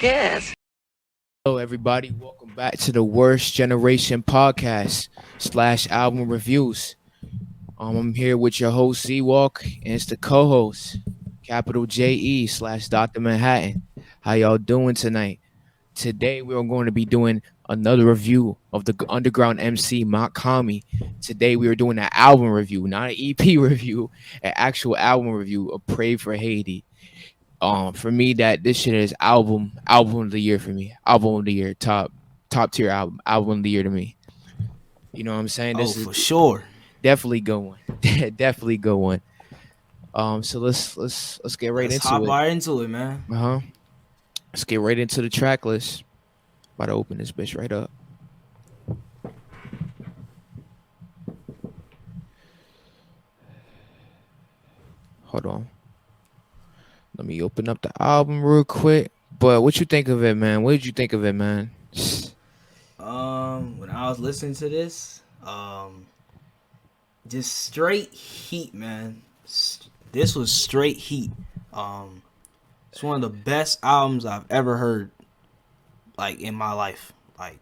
guess. Hello, everybody. Welcome back to the Worst Generation podcast / album reviews. I'm here with your host Z-Walk, and it's the co-host, capital JE / Dr. Manhattan. How y'all doing tonight? Today we are going to be doing another review of the underground MC Mach-Hommy. Today we are doing an album review, not an EP review, an actual album review of Pray for Haiti. For me, that this shit is album of the year for me. Album of the year, top tier album of the year to me. You know what I'm saying? Oh, This is for sure. definitely good one. Definitely good one. So let's get right Let's into hop it. right into it, man. Let's get right into the track list. About to open this bitch right up. Hold on. Let me open up the album real quick. But what you think of it, man? What did you think of it, man? When I was listening to this, just straight heat, man. This was straight heat. It's one of the best albums I've ever heard, like, in my life. Like,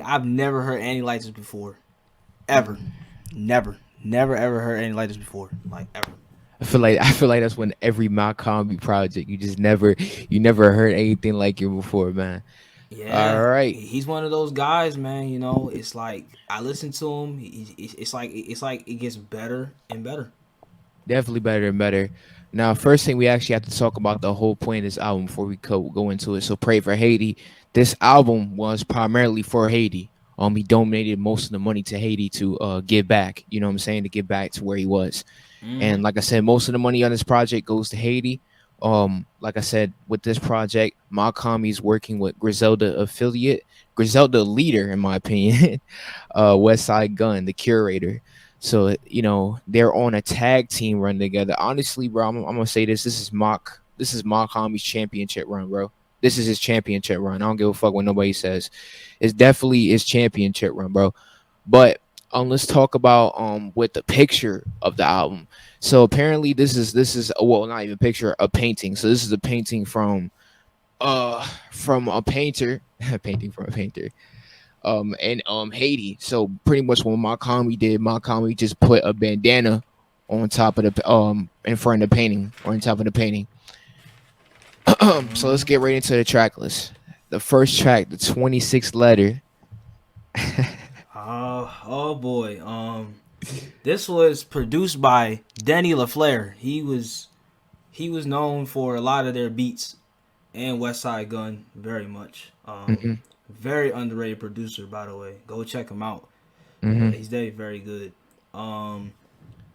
I've never heard anything like this before, ever. Never ever heard anything like this before, like, ever. I feel like that's when every Mach-Hommy project you never heard anything like it before, man. Yeah, All right. he's one of those guys, man. You know, it's like I listen to him. It's like it gets better and better. Definitely better and better. Now, first thing we actually have to talk about the whole point of this album before we go into it. So, Pray for Haiti. This album was primarily for Haiti. He donated most of the money to Haiti to give back. You know what I'm saying? To give back to where he was. And like I said, most of the money on this project goes to Haiti. Like I said, with this project, Mach-Hommy is working with Griselda leader, in my opinion, Westside Gunn, the curator. So, you know, they're on a tag team run together. Honestly, bro, I'm gonna say this. This is Mach-Hommy's championship run, bro. This is his championship run. I don't give a fuck what nobody says. It's definitely his championship run, bro. But let's talk about with the picture of the album. So apparently this is well, not even a picture, a painting. So this is a painting from a painter, painting from a painter. In Haiti. So pretty much what Mach-Hommy just put a bandana on top of the in front of the painting or on top of the painting. So let's get right into the track list. The first track, the 26th letter. Oh boy. This was produced by Denny LaFleur. He was known for a lot of their beats and Westside Gunn very much. Very underrated producer, by the way. Go check him out. He's very good.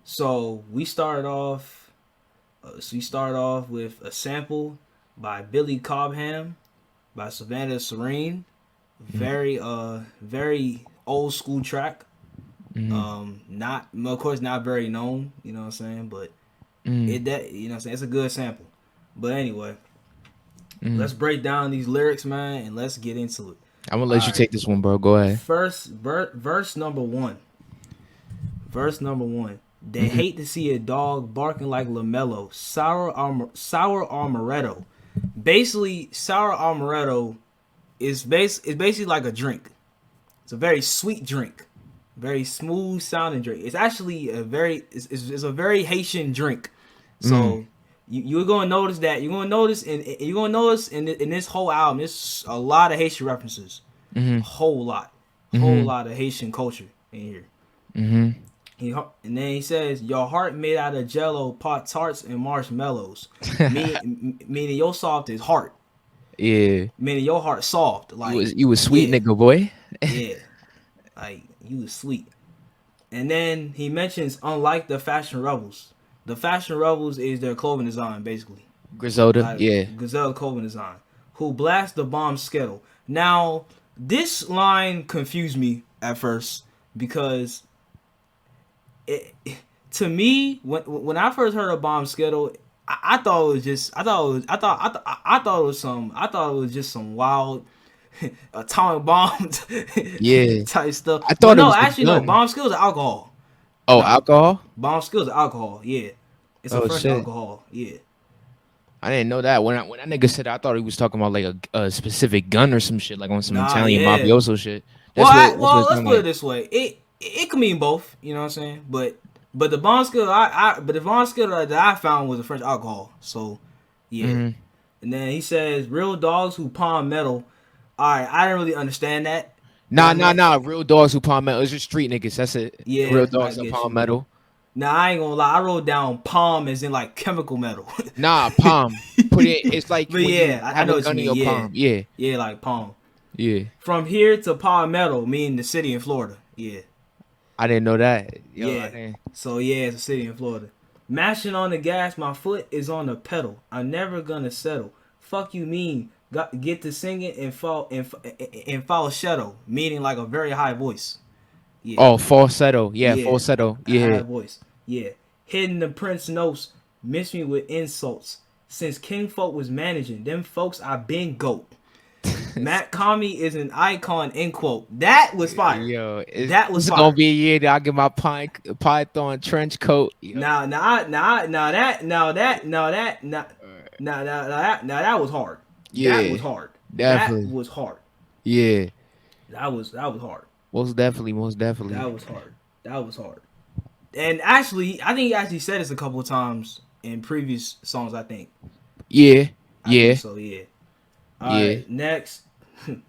So we start off with a sample by Billy Cobham by Savannah Serene. Very old school track. Not, of course, not very known, you know what I'm saying, but you know what I'm saying, it's a good sample. But anyway, let's break down these lyrics, man, and let's get into it. I'm gonna let you take this one, bro. Go ahead. Verse number one. They hate to see a dog barking like LaMelo. Sour amaretto. Basically, sour amaretto is basically like a drink. It's a very sweet drink, very smooth sounding drink. It's actually a very Haitian drink. So you're gonna notice that. You're gonna notice in this whole album, there's a lot of Haitian references. A whole lot of Haitian culture in here. And then he says, "Your heart made out of Jello, Pop Tarts, and marshmallows." meaning your soft is heart. Yeah. Meaning your heart soft. Like you was sweet, nigga boy. Yeah. Like, you was sweet. And then he mentions, unlike the Fashion Rebels. The Fashion Rebels is their clothing design, basically. Griselda, yeah. Griselda clothing design. Who blast the bomb skittle. Now, this line confused me at first because to me, when I first heard of bomb skittle, I thought it was just some wild atomic bomb type stuff. I thought bomb skittles are alcohol. Oh, alcohol? Bomb skittles are alcohol, yeah. It's a fresh alcohol, yeah. I didn't know that. When that nigga said, I thought he was talking about like a specific gun or some shit, like on some Nah, Italian yeah. mafioso shit. Well, That's what it let's sounded put it like. this way. It can mean both. You know what I'm saying? But the bond skill but the bond skill that I found was a French alcohol. So yeah. Hmm. And then he says real dogs who pawn metal. All right, I didn't really understand that. But Nah, I nah, know. nah. Real dogs who palm metal. It's just street niggas. That's it. Real Yeah, I dogs who get palm you. metal. Now I ain't gonna lie. I wrote down palm as in like chemical metal. Nah, palm. Put it. It's like But when yeah, you I have know a what you gun in mean. your Yeah, palm. Yeah, yeah, like palm. yeah. From here to Palmetto, meaning the city in Florida. Yeah, I didn't know that. Yo, I yeah. didn't. So yeah, it's a city in Florida. Mashing on the gas, my foot is on the pedal. I'm never gonna settle. Fuck you mean? Get to singing and falsetto, meaning like a very high voice. Yeah, Oh, falsetto. Yeah, yeah, falsetto. a high Yeah. voice. Yeah, hidden the prince notes, miss me with insults. Since King Folk was managing, them folks I been goat. Mach-Hommy is an icon. End quote. That was fire. Yo, That was it's gonna fire. be a year that I get my Python trench coat. Yo, Now that was hard. That yeah, was hard. That definitely. was hard. Yeah, That was hard. most definitely, most That definitely. was hard. That was hard. And actually, I think he actually said this a couple of times in previous songs. Yeah, I think yeah, so. Yeah. All yeah. right. Next.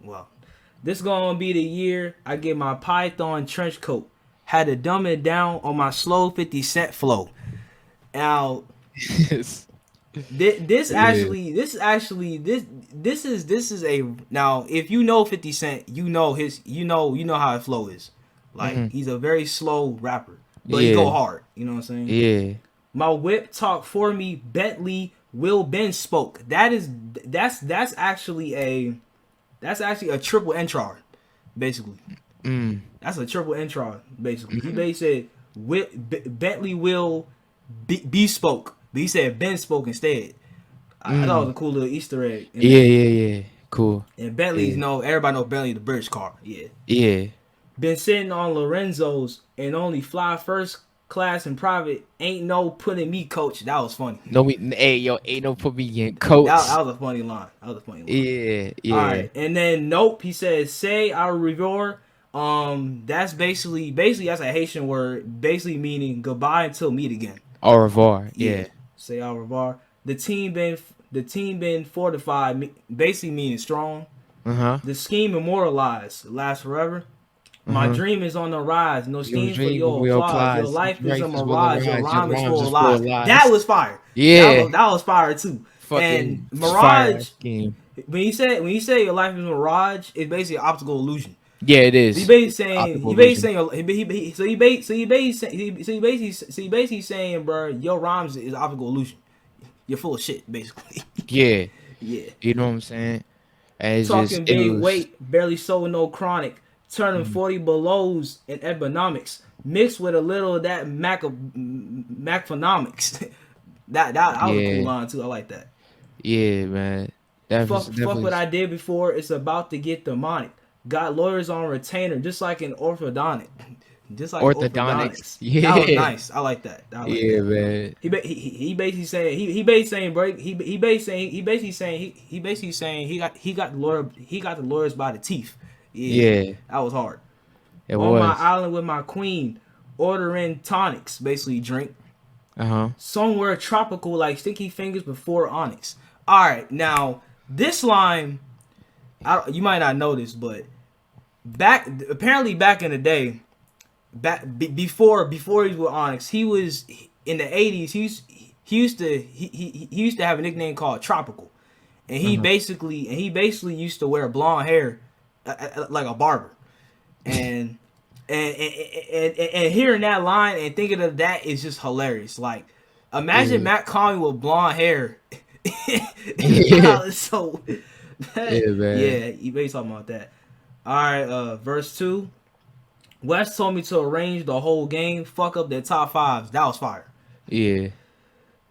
Well, this gonna be the year I get my Python trench coat. Had to dumb it down on my slow 50 Cent flow. Now, Yeah. this is a now. If you know 50 Cent, you know how his flow is. Like Hmm. he's a very slow rapper, but he Yeah, go hard. You know what I'm saying? yeah. My whip talk for me. Bentley Will Ben spoke. That's actually a triple intro, basically. Mm. That's a triple intro, basically. He basically said Bentley will be spoke, but he said Ben spoke instead. I thought it was Mm. a cool little Easter egg in Yeah, there. yeah, yeah. Cool. And Bentley's Yeah, know everybody know Bentley the British car. Yeah. yeah. Been sitting on Lorenzo's and only fly first class in private. Ain't no putting me coach. That was funny. No, hey, yo, ain't no put me in That coats. was a funny line. That was a funny line. Yeah, All yeah. right, and then nope. He says say au revoir. That's basically that's a Haitian word, basically meaning goodbye until meet again. Au revoir. Yeah, Yeah. say au revoir. The team been fortified, basically meaning strong. Uh huh. The scheme immortalized, lasts forever. Uh My huh. dream is on the rise. No Your scheme for dream your will applause. Your applies. life is a Life is will mirage. Your arise. Your rhyme is rhymes full of is full lies. of That lies. was fire. Yeah. That was fire too. And Fucking fire mirage, scheme. when you say your life is a mirage, it's basically an optical illusion. Yeah, it He is. basically saying Optical illusion. he basically saying, bro, your rhymes is optical illusion. You're full of shit, basically. Yeah. Yeah. You know what I'm saying? And it's just Talking it big was. weight, barely sold no chronic. Turning 40 belows in economics. Mixed with a little of that Macphonomics. that was a cool Yeah. line too. I like that. Yeah, man. Fuck Definitely. what I did before. It's about to get demonic. Got lawyers on retainer, just like an orthodontic. Just like Orthodontics. orthodontics. That was Yeah. nice. I like that. I like Yeah, that. man. He basically saying he basically saying break he basically saying he got the lawyers by the teeth. Yeah, Yeah. that was hard. It On my was. island with my queen, ordering tonics, basically drink Uh-huh. somewhere tropical like sticky fingers before onyx. All right, now this line, you might not know this, but back in the day, before he was with Onyx, he was in the 80s. He used to have a nickname called Tropical, and he Uh-huh. basically used to wear blonde hair like a barber, and and hearing that line and thinking of that is just hilarious. Like, imagine Yeah. Matt Conley with blonde hair. Yeah. So Yeah, man. yeah, you better talking about that. All right, verse 2. West told me to arrange the whole game, fuck up their top fives. That was fire. Yeah.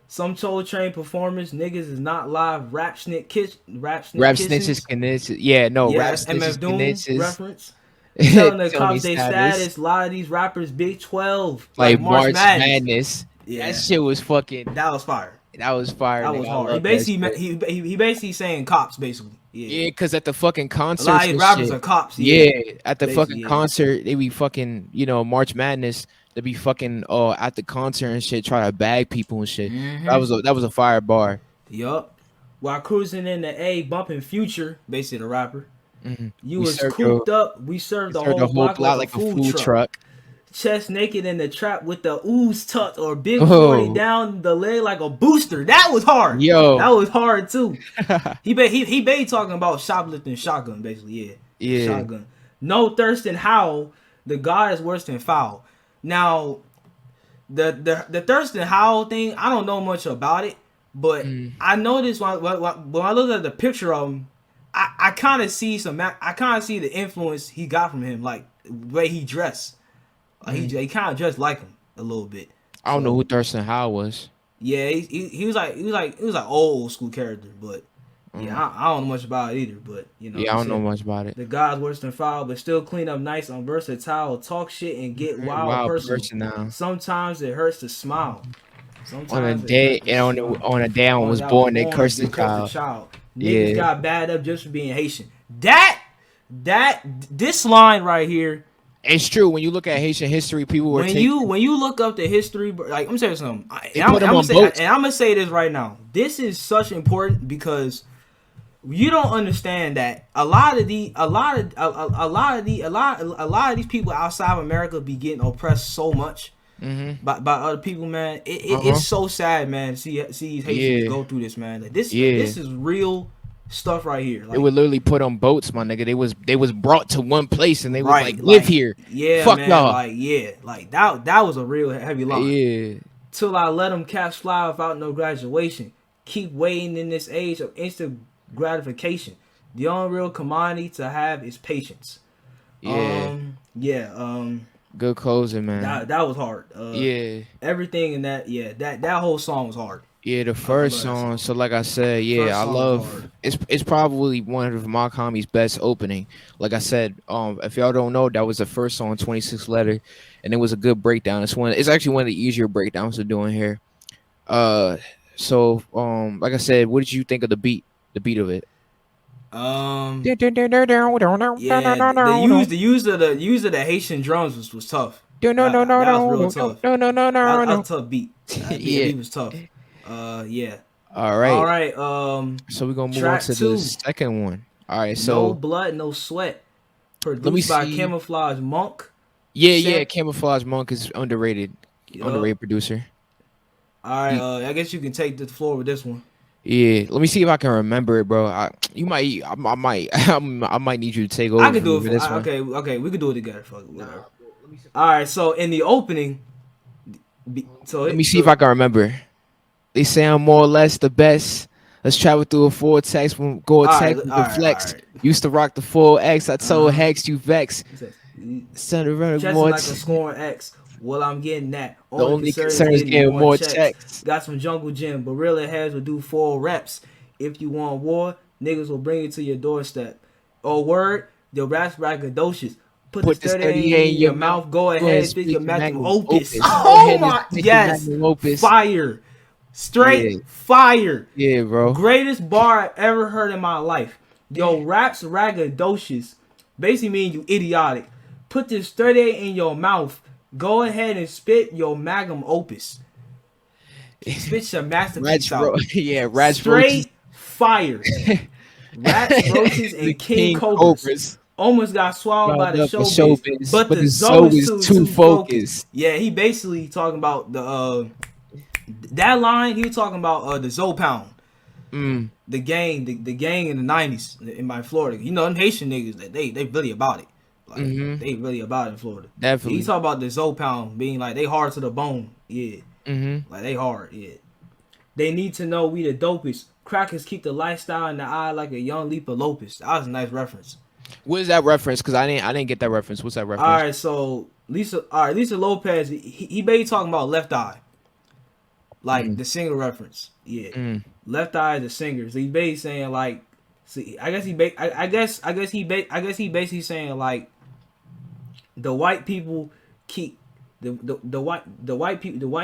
Some Soul Train performers, niggas is not live. Rap snitch Rap snitches kissings. can Yeah, no, Yeah, rap that's MF snitches Doom can reference. Telling the Tony cops they status. status. A lot of these rappers Big 12, like Like March March Madness. Madness. That Yeah, shit was fucking that was fire. That was fire, That was nigga. I hard. He love that basically shit. he basically saying cops basically. Yeah. Yeah, cause at the fucking A lot of concerts these and rappers are shit. cops. Yeah. Yeah, at the Basically, fucking yeah. concert, they be fucking, March Madness. They be fucking at the concert and shit, try to bag people and shit. Mm-hmm. That was a fire bar. Yup. While cruising in the A, bumping Future, basically the rapper. Hmm. You We was served the cooped up. We served we the served the whole whole block like block a like a food food truck. truck. Chest naked in the trap with the ooze tucked or big 40 Oh, down the leg like a booster. That was hard. That yo, was hard too. He talking about shoplifting shotgun basically. Yeah, yeah. shotgun. No thirst and howl. The God is worse than foul. Now the thirst and howl thing, I don't know much about it, but Mm. I noticed when I looked at the picture of him, I kind of see the influence he got from him, like the way he dressed. Mm. He kind of dressed like him a little bit. I don't know who So Thurston Howe was. yeah, he was like old school character, but yeah, Mm. I don't know much about it either. But Yeah, I he don't know said much about it. the God's worse than foul, but still clean up nice, on versatile, talk shit and get wild Wild personal. person now. Sometimes it hurts to smile. On a Sometimes it day hurts to and smile. on a day I On was that I was born, they born, cursed they the cursed the child. child. Niggas Yeah. got bad up just for being Haitian. This line right here. It's true. When you look at Haitian history, people were taking. When you look up the history, like I'm saying something, They put them on boats. and I'm gonna say this right now. This is such important because you don't understand that a lot of these people outside of America be getting oppressed so much Mm-hmm. by other people, man. Uh-huh. It's so sad, man. See these Haitians Yeah. go through this, man. Like Yeah. this is real stuff right here. They Like would literally put on boats, my nigga. They was brought to one place and they was right, like, live here. yeah, Fuck man. y'all. Like yeah, like that was a real heavy line. Yeah. Till I let them cats fly without no graduation. Keep waiting in this age of instant gratification. The only real commodity to have is patience. Yeah. Good closing, man. That was hard. Yeah. Everything in that whole song was hard. Yeah, the first song. So like I said, yeah, First I song love was hard. it's probably one of Mach-Hommy's best opening. Like I said, if y'all don't know, that was the first song, 26 letter, and it was a good breakdown. It's actually one of the easier breakdowns to do in here. So like I said, what did you think of the beat? The beat of it? Yeah, the use of the Haitian drums was tough. That was real tough. That was a tough beat. That Yeah. beat was tough. Yeah. All right. All right. So we're gonna move on track to 2. the second one. All right. No So blood, no sweat. let me Produced by see. Camouflage Monk. Yeah. Camouflage Monk is underrated. Yup. Underrated producer. All right. I guess you can take the floor with this one. Yeah, let me see if I can remember it, bro. I might need you to take over. I can do it for for this one. okay. We can do it together. Fuck it, whatever. All right. So in the opening, Let me see if I can remember. They say I'm more or less the best. Let's travel through a vortex from Gore-Tex with the flex. Used to rock the full X. I told Hex you vex. Send around Chesting more. like a scoring X. Well, I'm getting that. The only concern is getting more checks. Got some jungle gym, but real heads will do 4 reps. If you want war, niggas will bring it to your doorstep. Oh, word, the raps braggadocious. Put the 38 in your mouth. Go ahead, speak your magnum opus. Oh my, yes, fire, straight fire. Yeah, bro. Greatest bar I ever heard in my life. Yo, raps ragadocious basically mean you idiotic. Put this 38 in your mouth. Go ahead and spit your magnum opus. Spit your masterpiece out. Rats straight fire. Rats, roaches, and king cobras. Almost got swallowed by the showbiz, but the zone is too focused. Yeah, he basically talking about the that line. He was talking about the Zoe Pound, the gang in the '90s in my Florida. You know, them Haitian niggas, they really about it. Like they really about it in Florida. Definitely. He talk about the Zoe Pound being like they hard to the bone. Yeah, like they hard. Yeah, they need to know we the dopest. Crackers keep the lifestyle in the eye like a young Leapa Lopez. That was a nice reference. What is that reference? Because I didn't get that reference. What's that reference? All right, so Lisa Lopez, he basically talking about Left Eye, like the singer reference. Yeah, Left Eye is the singer. So he basically saying like, see, I guess he basically saying like, the white people keep the white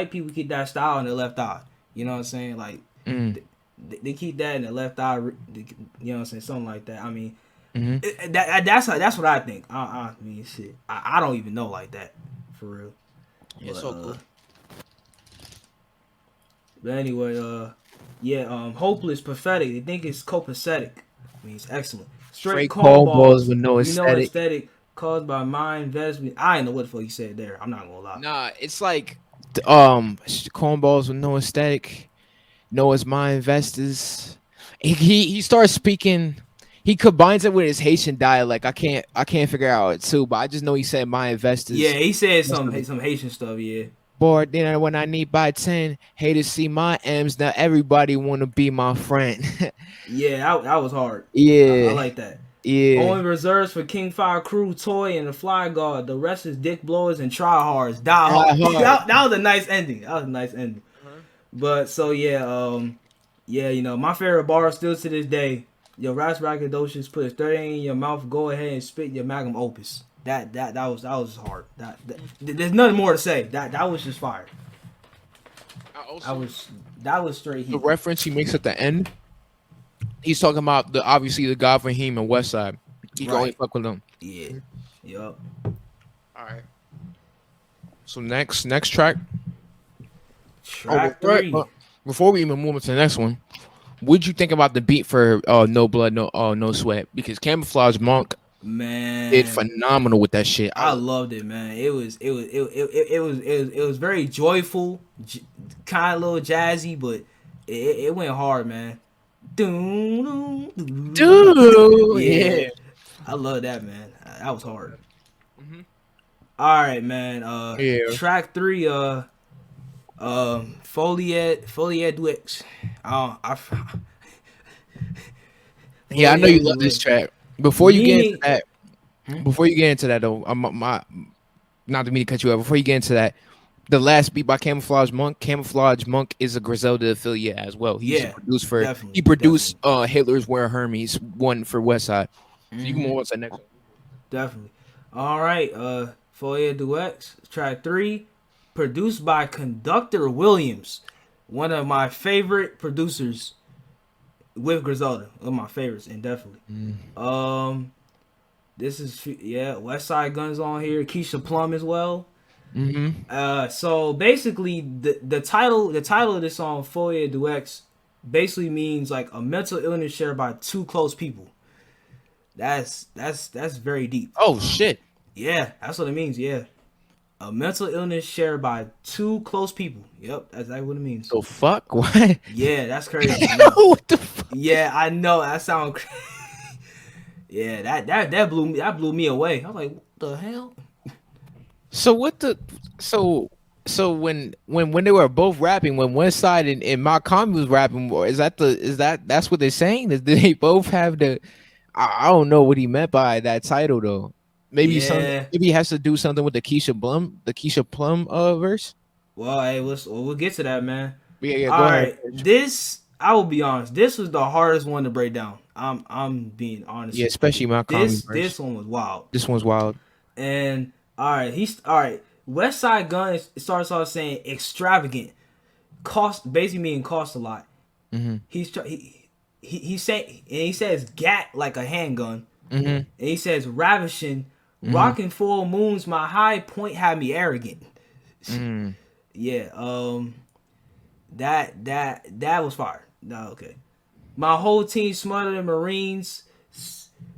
people keep that style in their left eye. You know what I'm saying? Like Mm. they keep that in the left eye. You know what I'm saying? Something like that. I mean, Mm-hmm. that's what I think. I mean, shit. I don't even know like that for real. Yeah, But so cool. anyway, yeah. Hopeless, pathetic. They think it's copacetic. I mean, it's excellent. Straight Straight cornballs cornballs. with no We know aesthetic. aesthetic caused by mind investment. I didn't know what the fuck he said there. I'm not gonna lie. Nah, it's like cornballs with no aesthetic. Noah's my investors. He starts speaking. He combines it with his Haitian dialect. I can't figure out it too, but I just know he said my Yeah, investors. he said That's some what it- some Haitian stuff. Yeah, Bored dinner when I need by 10. Haters see my M's. Now everybody wanna be my friend. yeah, that was hard. I Yeah, like that. yeah. Only reserves for King Fire Crew, Toy, and the Fly Guard. The rest is dick blowers and tryhards. Die Die hard. hard. That was a nice ending. That was a nice ending. Uh-huh. But so yeah, yeah, my favorite bar still to this day. Yo, Rasbracadocious, put a 30 in your mouth. Go ahead and spit your magnum opus. That was hard. There's nothing more to say. That was just fire. I That also was that was straight the heat. reference he makes at the end. He's talking about the obviously the God for him and West Side. He can only Right. fuck with them. Yeah. Yup. All right. So next track. Oh, Track 3. before we even move on to the next one, what'd you think about the beat for No Blood, No Sweat? Because Camouflage Monk did Man, phenomenal with that shit. I loved it, man. It was very joyful, kind of a little jazzy, but it went hard, man. Dude, Yeah, yeah. I love that, man. That was hard. Mhm. All right, man. Yeah. Track 3. Folia Duex. I Yeah, I know Folia you love this Duex. track. Before you get into Meaning, that, hmm? though, not to mean to cut you off. Before you get into that, the last beat by Camouflage Monk. Camouflage Monk is a Griselda affiliate as well. Yeah, He definitely, produced definitely. Hitler's Wear Hermes one for West Side. So you can Hmm. move on to the next one. Definitely. All right. Folia Duex, track 3, produced by Conductor Williams, one of my favorite producers with Griselda. One of my favorites, indefinitely. Um, this is West Side Guns on here. Keisha Plum as well. Mm-hmm. So basically, the title of this song, Folia Duex, basically means like a mental illness shared by two close people. That's very deep. Oh shit. Yeah, that's what it means. Yeah, a mental illness shared by two close people. Yep, that's exactly what it means. The fuck? What? Yeah, that's crazy. I know. What the fuck? Yeah, I know. That sounds crazy. Yeah, that blew me away. I was like, what the hell? So what the so when they were both rapping, when West Side and Mach-Hommy was rapping, that's what they're saying? Did they both have the I don't know what he meant by that title though. Yeah. Maybe he has to do something with the Keisha Plum verse. Well, hey, we'll get to that, man. Yeah, yeah, All go ahead. right, this I will be honest. This was the hardest one to break down. I'm being honest Yeah, with you. especially Mach-Hommy This verse. one was wild. This one's wild. And all right. West Side Gun starts off saying extravagant, cost basically meaning cost a lot. Mm-hmm. He says gat like a handgun, Mm-hmm. and he says ravishing, Mm-hmm. rocking full moons. My high point had me arrogant. Mm-hmm. Yeah, that was fire. No, okay. My whole team smarter than Marines.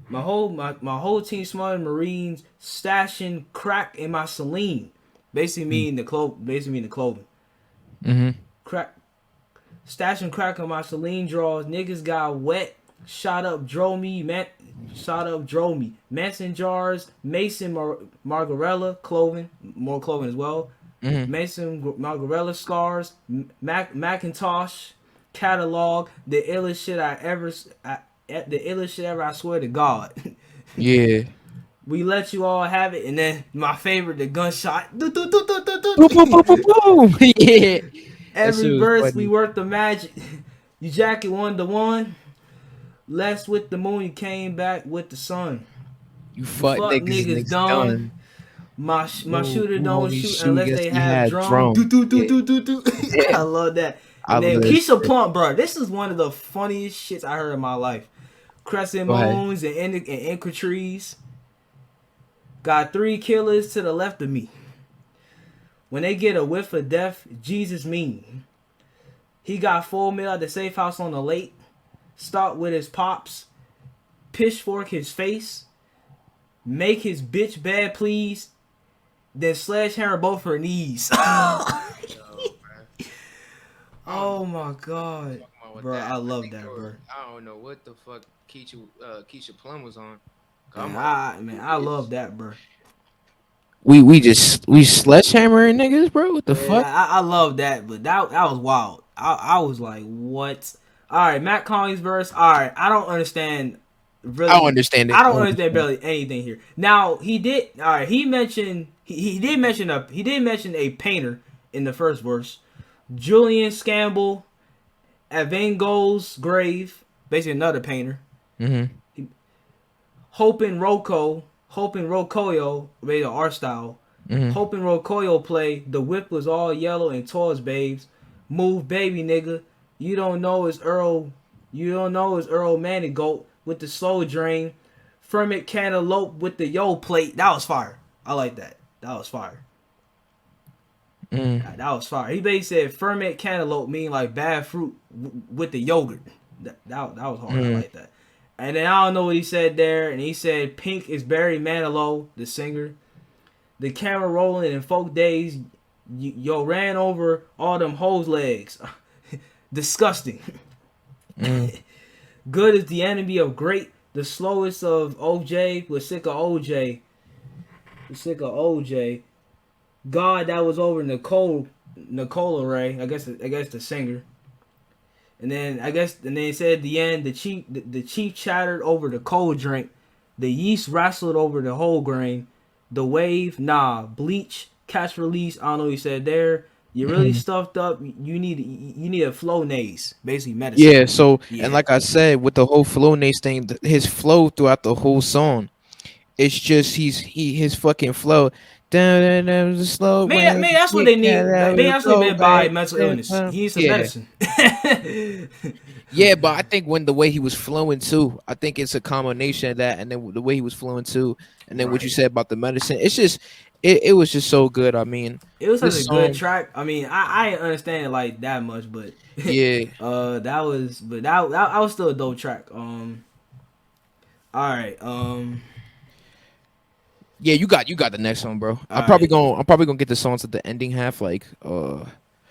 My whole team smarter than Marines. Stashing crack in my Celine. Basically mean the clothing. Mm-hmm. Crack. Stashing crack in my Celine drawers. Niggas got wet. Shot up drove me. Mason jars. Mason Margarella clothing. More clothing as well. Mm-hmm. Mason Margarella scars. Macintosh catalog. The illest shit ever. I swear to God. Yeah. We let you all have it, and then my favorite, the gunshot. Boom, boom, boom, boom, boom. Yeah. That Every shit was verse we funny. work the magic. You jacket 1-to-1. Left with the moon, you came back with the sun. You You fuck fuck niggas, niggas niggas done. done. My Who shooter don't only shoot shoot unless yes they he have had drum. Do drum. do do Yeah. do do do. Yeah. I love that. And then listen. Keisha Plum, bro, this is one of the funniest shits I heard in my life. Crescent Go ahead. moons and inca trees. Got 3 killers to the left of me. When they get a whiff of death, Jesus mean. He got 4 mil at the safe house on the lake. Start with his pops. Pitchfork his face. Make his bitch bad, please. Then sledgehammer both her knees. Oh my god. Bro, I love that, bro. I don't know what the fuck Keisha Plum was on. Man, I love that, bro. We sledgehammering niggas, bro. What the Yeah, fuck? I love that, but that was wild. I was like, what? All right, Matt Collins verse. All right, I don't understand. Really, I don't understand it. I don't understand barely anything here. Now he did. All right, he mentioned he did mention a painter in the first verse. Julian Scamble at Van Gogh's grave, basically another painter. Mm-hmm. Hoping Rocoyo made an art style. Mm-hmm. Hoping Rocoyo play. The whip was all yellow and toys babes. Move baby nigga. You don't know it's Earl Manigault with the slow drain. Ferment Cantaloupe with the yo plate. That was fire. I like that. That was fire. That was fire. He basically said ferment cantaloupe mean like bad fruit with the yogurt. That was hard. I like that. And then I don't know what he said there. And he said Pink is Barry Manilow, the singer. The camera rolling in folk days. Yo ran over all them hoes legs. Disgusting. Good is the enemy of great. The slowest of OJ was sick of OJ. God, that was over Nicole Ray. I guess the singer. And then it said at the end the chief chattered over the cold drink. The yeast wrestled over the whole grain. The wave, bleach, catch release. I don't know what he said there. You're really stuffed up. You need a flow naze, basically medicine. Yeah. So and like I said, with the whole flow nace thing, his flow throughout the whole song, it's just his fucking flow. Down the slow. Maybe that's what they need. Maybe that's what they meant by mental illness. He needs some medicine. Yeah, but I think when the way he was flowing too, I think it's a combination of that, and then the way he was flowing too, and then what you said about the medicine. It's just, it was just so good. I mean, it was such a good track. I mean, I didn't understand it like that much, but yeah, that was still a dope track. All right, yeah, you got the next one, bro. I'm probably gonna get the songs at the ending half, like all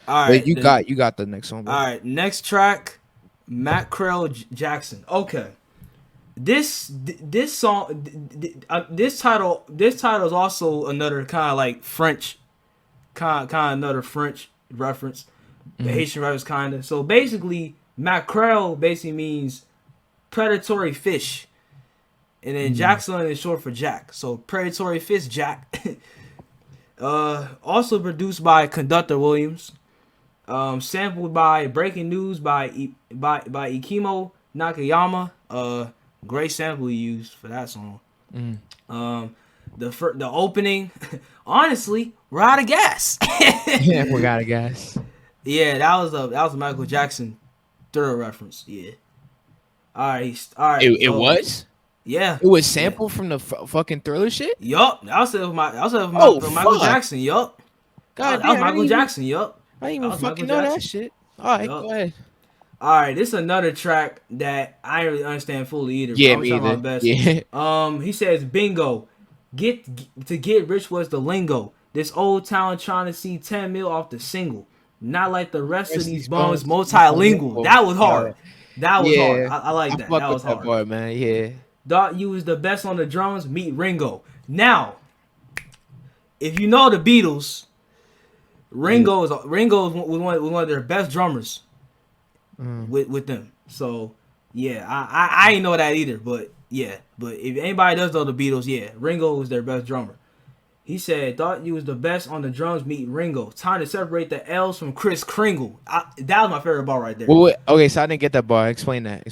right, you got the next one, bro. All right, next track, Matt Krell Jackson. Okay, this song, this title is also another kind of like French, kind of another French reference, Haitian reference kind of. So basically, Mackerel basically means predatory fish. And then Jackson is short for Jack. So predatory fish Jack. Also produced by Conductor Williams. Sampled by Breaking News by Ikimo Nakayama. Great sample he used for that song. The opening, honestly, we're out of gas. Yeah, we're out of gas. Yeah, that was a Michael Jackson Thriller reference. Yeah. All right. It was. Yeah, it was sampled from the fucking Thriller shit. Yup, I was saying Michael Jackson. Yup, God, that was Michael Jackson. Yup, I didn't even fucking know that shit. All right, go ahead. All right, this is another track that I didn't really understand fully either. Yeah, I'm me trying either. my best. Yeah. He says, "Bingo, get rich was the lingo. This old town trying to see 10 mil off the single. Not like the rest of these bums multilingual." That was hard. That was hard. I like that. That was hard. That part, man. Yeah. Thought you was the best on the drums. Meet Ringo. Now, if you know the Beatles, Ringo was one of their best drummers with them. So yeah, I ain't know that either. But yeah, but if anybody does know the Beatles, yeah, Ringo was their best drummer. He said, "Thought you was the best on the drums. Meet Ringo. Time to separate the L's from Kris Kringle." That was my favorite bar right there. Wait, okay, so I didn't get that bar. Explain that.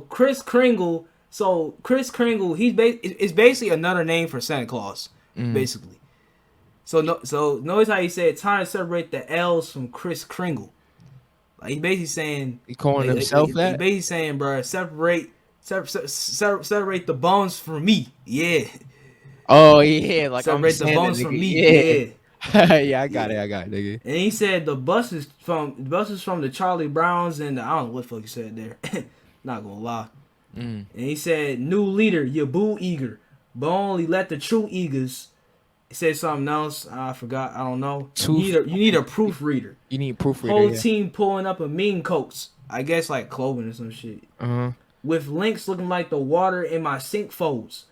Kris Kringle. So Kris Kringle, it's basically another name for Santa Claus, basically. So notice how he said, "Time to separate the L's from Kris Kringle." Like he basically saying, He calling himself he that? basically saying, bro, separate the bones from me. Yeah, Oh yeah, like I'm separate the saying that bones from nigga. me. Yeah. Yeah. Yeah, I got it, nigga. And he said the buses from the Charlie Browns and I don't know what the fuck he said there. Not gonna lie. Mm. And he said, new leader, your boo eager, but only let the true eagers. He said something else. I forgot. I don't know. Two. You need a proofreader. You need proofreader, Whole yeah. team pulling up in mean coats. I guess like clothing or some shit. Uh-huh. With links looking like the water in my sink folds.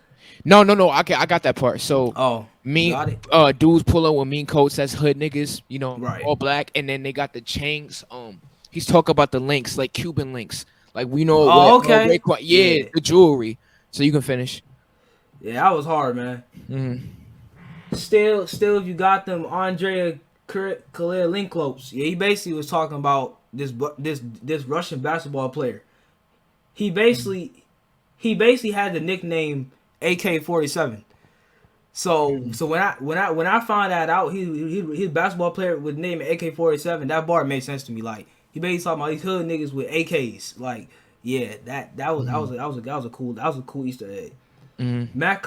No. I got that part. So Oh, you me got it? dudes pull up with mean coats, that's hood niggas, you know, Right. all black, and then they got the chains. He's talking about the links, like Cuban links. Like we know what Oh, okay. yeah, Yeah. the jewelry. So you can finish. Yeah, that was hard, man. Mm-hmm. Still, if you got them Andrea Khalil Linklopes, yeah, he basically was talking about this Russian basketball player. He basically had the nickname AK-47. So when I found that out, he's a basketball player with the name AK-47. That bar made sense to me. Like he basically talking about these hood niggas with AKs. Like yeah, that was a cool Easter egg. Mm-hmm. Matt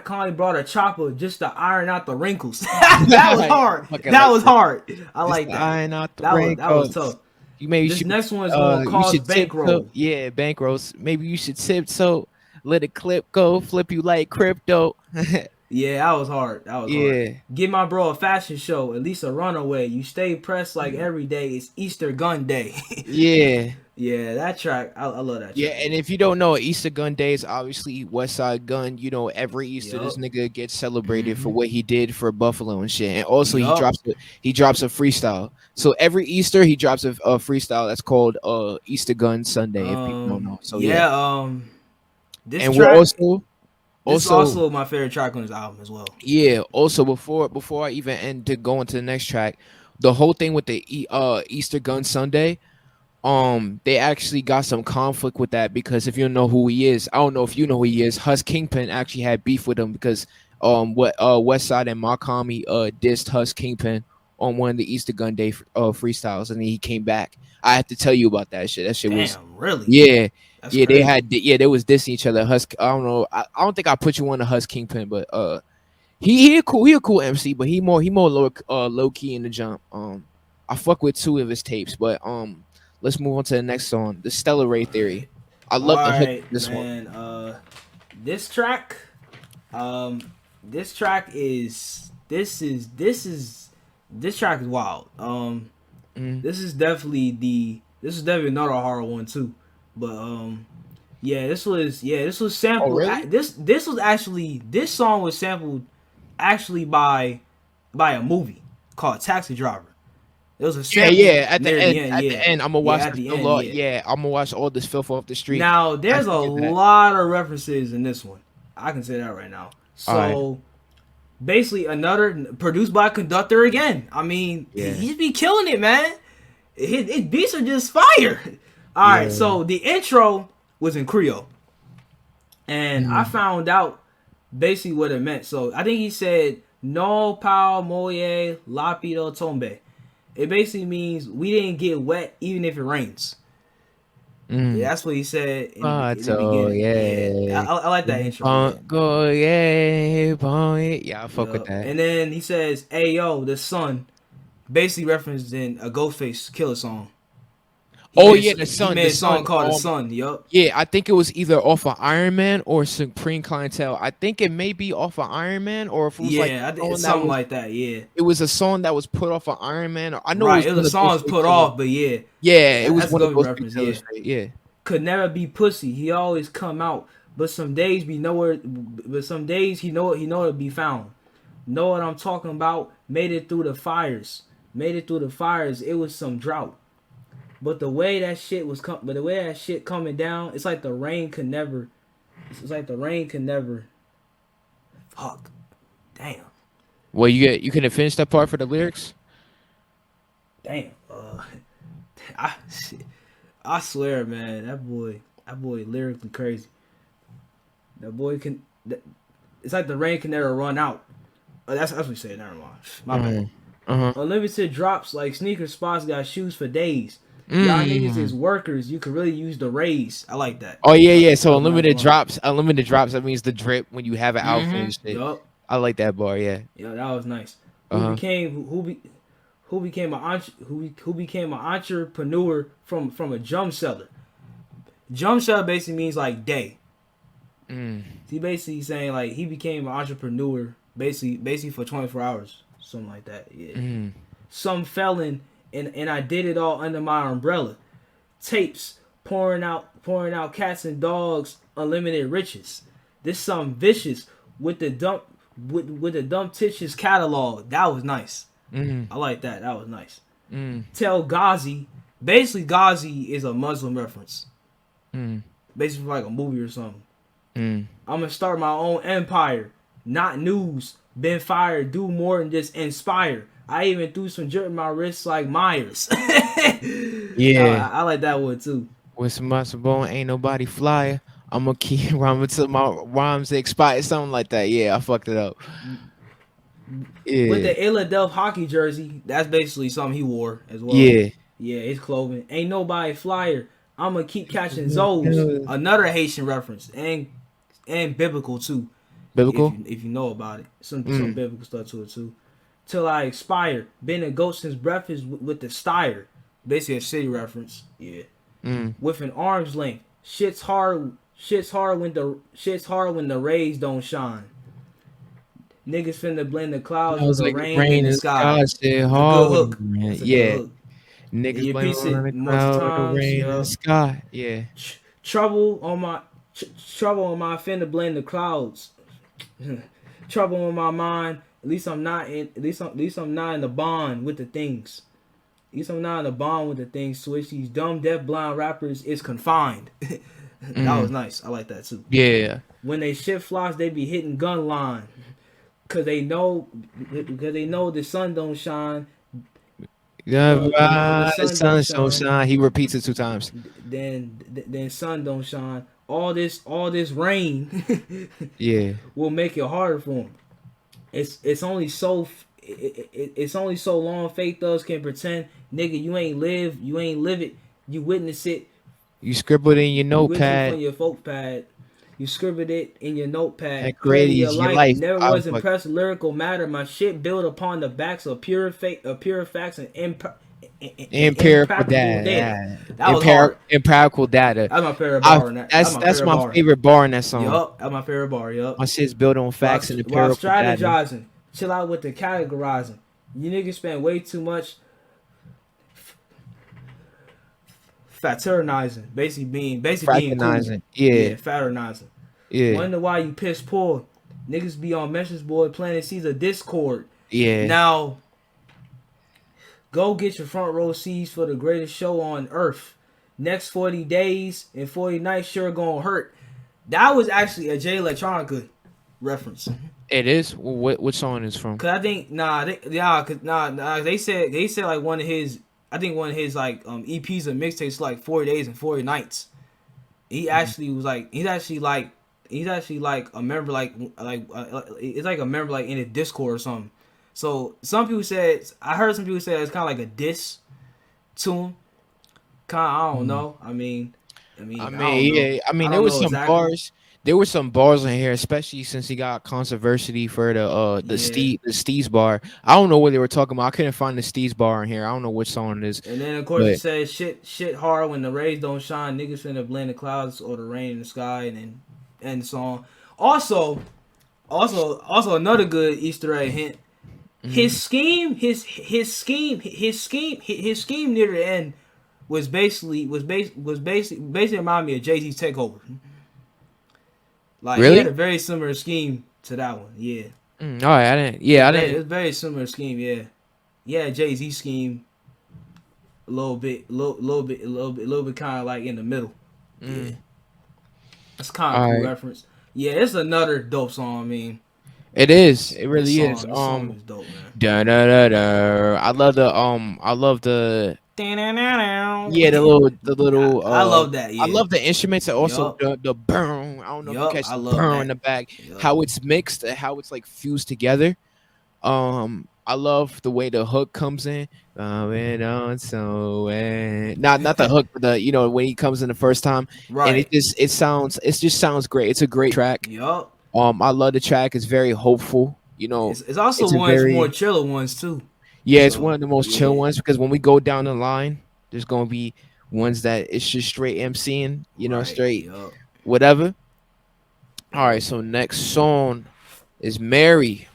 Conley brought a chopper just to iron out the wrinkles. That was hard. That was hard. I like that. Iron out the That was tough. You maybe This should, next one is gonna cause bankroll. Yeah, bankrolls. Maybe you should tip so let a clip go, flip you like crypto. Yeah, that was hard. That was hard. Yeah. Give my bro a fashion show, at least a runaway. You stay pressed like every day. It's Easter gun day. Yeah. Yeah, that track. I love that track. Yeah, and if you don't know, Easter Gun Day is obviously West Side Gun. You know, every Easter this nigga gets celebrated for what he did for Buffalo and shit. And also he drops a freestyle. So every Easter he drops a freestyle that's called Easter Gun Sunday. If people don't know, so yeah. This And track. This is also also my favorite track on this album as well. yeah. Also before I even end to go into the next track, the whole thing with the Easter Gun Sunday. They actually got some conflict with that because if you don't know who he is, I don't know if you know who he is. Hus Kingpin actually had beef with him because what West Side and Mach-Hommy dissed Hus Kingpin on one of the Easter Gun Day freestyles, and then he came back. I have to tell you about that shit. That shit was really That's crazy. They was dissing each other. I don't know. I don't think I put you on the Hus Kingpin, but he a cool MC, but he more low key in the jump. I fuck with 2 of his tapes, but let's move on to the next song, the Stella Ray Theory. I love the hook of this one. This track, this track is wild. This is definitely another hard one too. But this was sampled. Oh, really? This song was sampled actually by a movie called Taxi Driver. It was a sample At the end, I'm gonna watch I'm gonna watch all this filth off the street. Now there's a lot of references in this one. I can say that right now. So basically, another produced by Conductor again. I mean, he be killing it, man. His beats are just fire. All right, so the intro was in Creole, and I found out basically what it meant. So I think he said "No pao moye lapido tombe." It basically means we didn't get wet even if it rains. Yeah, that's what he said in the beginning. Yeah. I like that intro. Yeah, I fuck with that. And then he says, "Hey yo, the sun," basically referencing a Ghostface Killer song. The Sun. He made a song called The Sun. Yup. Yeah, I think it was either off of Iron Man or Supreme Clientele. I think it may be off of Iron Man, or if it was I think it's something like that. Yeah, it was a song that was put off of Iron Man. I know it was a song was put off, but it was one of those references. Yeah, could never be pussy. He always come out, but some days we know where. But some days he know to be found. Know what I'm talking about? Made it through the fires. It was some drought. But the way that shit coming down, it's like the rain could never. Fuck. Damn. Well, you couldn't finish that part for the lyrics. Damn. I swear, man, that boy lyrically crazy. That boy it's like the rain can never run out. That's what you say. Never mind. My bad. Uh-huh. Unlimited drops like sneaker spots got shoes for days. Y'all niggas is Mm. workers. You could really use the raise. I like that. Oh yeah, yeah. That So was a nice unlimited line. drops. Unlimited drops. That means the drip when you have an outfit and shit. Yup. I like that bar. Yeah. Yeah, that was nice. Uh huh. Who became who became an entrepreneur from a jump seller. Jump seller basically means like day. Mm. He basically saying like he became an entrepreneur basically for 24 hours, something like that. Yeah. Mm. Some felon and I did it all under my umbrella. Tapes pouring out cats and dogs, unlimited riches. This some vicious with the dump with the dump titches catalog. That was nice. Mm. I like that. That was nice. Mm. Tell Ghazi. Basically Ghazi is a Muslim reference. Mm. Basically like a movie or something. Mm. I'm gonna start my own empire. Not news. Been fired. Do more than just inspire. I even threw some dirt in my wrists like Myers. Yeah. I like that one too. With some muscle bone, ain't nobody flyer. I'm gonna keep rhyming till my rhymes expire. Something like that. Yeah, I fucked it up. With Yeah. the Philadelphia hockey jersey, that's basically something he wore as well. Yeah. Yeah, his clothing. Ain't nobody flyer. I'm gonna keep catching Zoes. Another Haitian reference and biblical too. Biblical. If you know about it, some Mm. biblical stuff to it too. Till I expire. Been a ghost since breakfast with the Stire. Basically a city reference. Yeah. Mm. With an arm's length. Shit's hard. Shit's hard when the rays don't shine. Niggas finna blend the clouds I with was the like rain in rain the and sky. sky stay It's a hard good with hook. the rain. It's a good Yeah. hook. And Niggas you blame piece it on the most cloud with the times. rain in Yeah. the sky. Yeah. Trouble on my trouble on my finna blend the clouds. Trouble on my mind. At least I'm not in. At least I'm not in the bond with the things. At least I'm not in the bond with the things. To which these dumb, deaf, blind rappers is confined. That was nice. I like that too. Yeah. When they shit flops, they be hitting gun line. Cause they know the sun don't shine. Yeah, The the sun don't sun so shine. shine. He repeats it 2 times. Then sun don't shine. All this rain Yeah. will make it harder for them. It's only so it's only so long fake thugs can pretend, nigga. You ain't live it. You witness it. You scribbled in your You witness it notepad from your folk pad. You scribbled it in your notepad. and Created created your your life. life. Never I was was like, impressed with lyrical matter. My shit built upon the backs of pure facts and empirical impractical data. That was hard. Empirical data. That's my favorite bar in that. That's my favorite bar in that song. Yup, that's my favorite bar. Yup. My shit's built on facts and While empirical data. strategizing, chill out with the categorizing. You niggas spend way too much fraternizing, basically being cool. Fraternizing. Yeah. Fraternizing. Yeah. Wonder why you piss poor. Niggas be on message board planting seeds of discord. Yeah. Now, go get your front row seats for the greatest show on earth. Next 40 days and 40 nights sure gonna hurt. That was actually a Jay Electronica reference. It is. What song is from? Cause I think they said like one of his like EPs or mixtapes like 40 days and 40 nights. He actually was like he's actually like a member it's like a member like in a Discord or something. So I heard some people say it's kind of like a diss to him. I don't know. I mean, Yeah. I mean, there was some bars. There were some bars in here, especially since he got controversy for the Steez bar. I don't know what they were talking about. I couldn't find the Steez bar in here. I don't know which song it is. And then of course it says shit hard when the rays don't shine. Niggas finna blend the clouds or the rain in the sky, and then end the song. Also another good Easter egg hint. Mm-hmm. His scheme near the end was basically remind me of Jay-Z's Takeover. Like really? He had a very similar scheme to that one. Yeah. All right, I didn't. Yeah, I didn't. It's a very similar scheme. Yeah. Yeah, Jay-Z scheme. A little bit kind of like in the middle. Yeah. That's kind of cool reference. Yeah, it's another dope song. I mean, it is. It really is. This song is dope, man. Da da da da. I love the. Yeah, the little. I love that. Yeah. I love the instruments and also the burn. I don't know if you catch the burn in the back. How it's mixed, how it's like fused together. I I love the way the hook comes in. Went on so not the hook, but the when he comes in the first time, and Right. it just sounds great. It's a great track. Yup. I love the track. It's very hopeful. It's also It's a one's more very chiller ones too. yeah. It's one So of the most chill yeah. ones because when we go down the line, there's gonna be ones that it's just straight MCing. Right. Straight Yup. whatever. All right. So next song is Mary.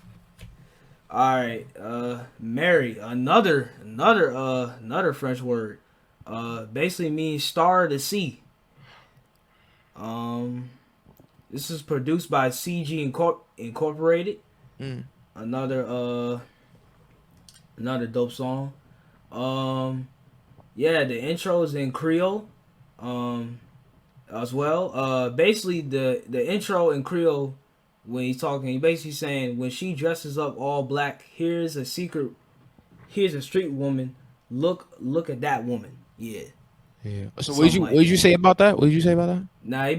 All right. Mary. Another French word. Basically means star of the sea. Um. This is produced by CG Incorporated. Mm. Another another dope song. Um. Yeah, the intro is in Creole. Um. As well. Basically the intro in Creole, when he's talking, he basically saying when she dresses up all black, here's a street woman. Look at that woman. Yeah, Yeah. So something what like did you that. say about that? What did you say about that? Now he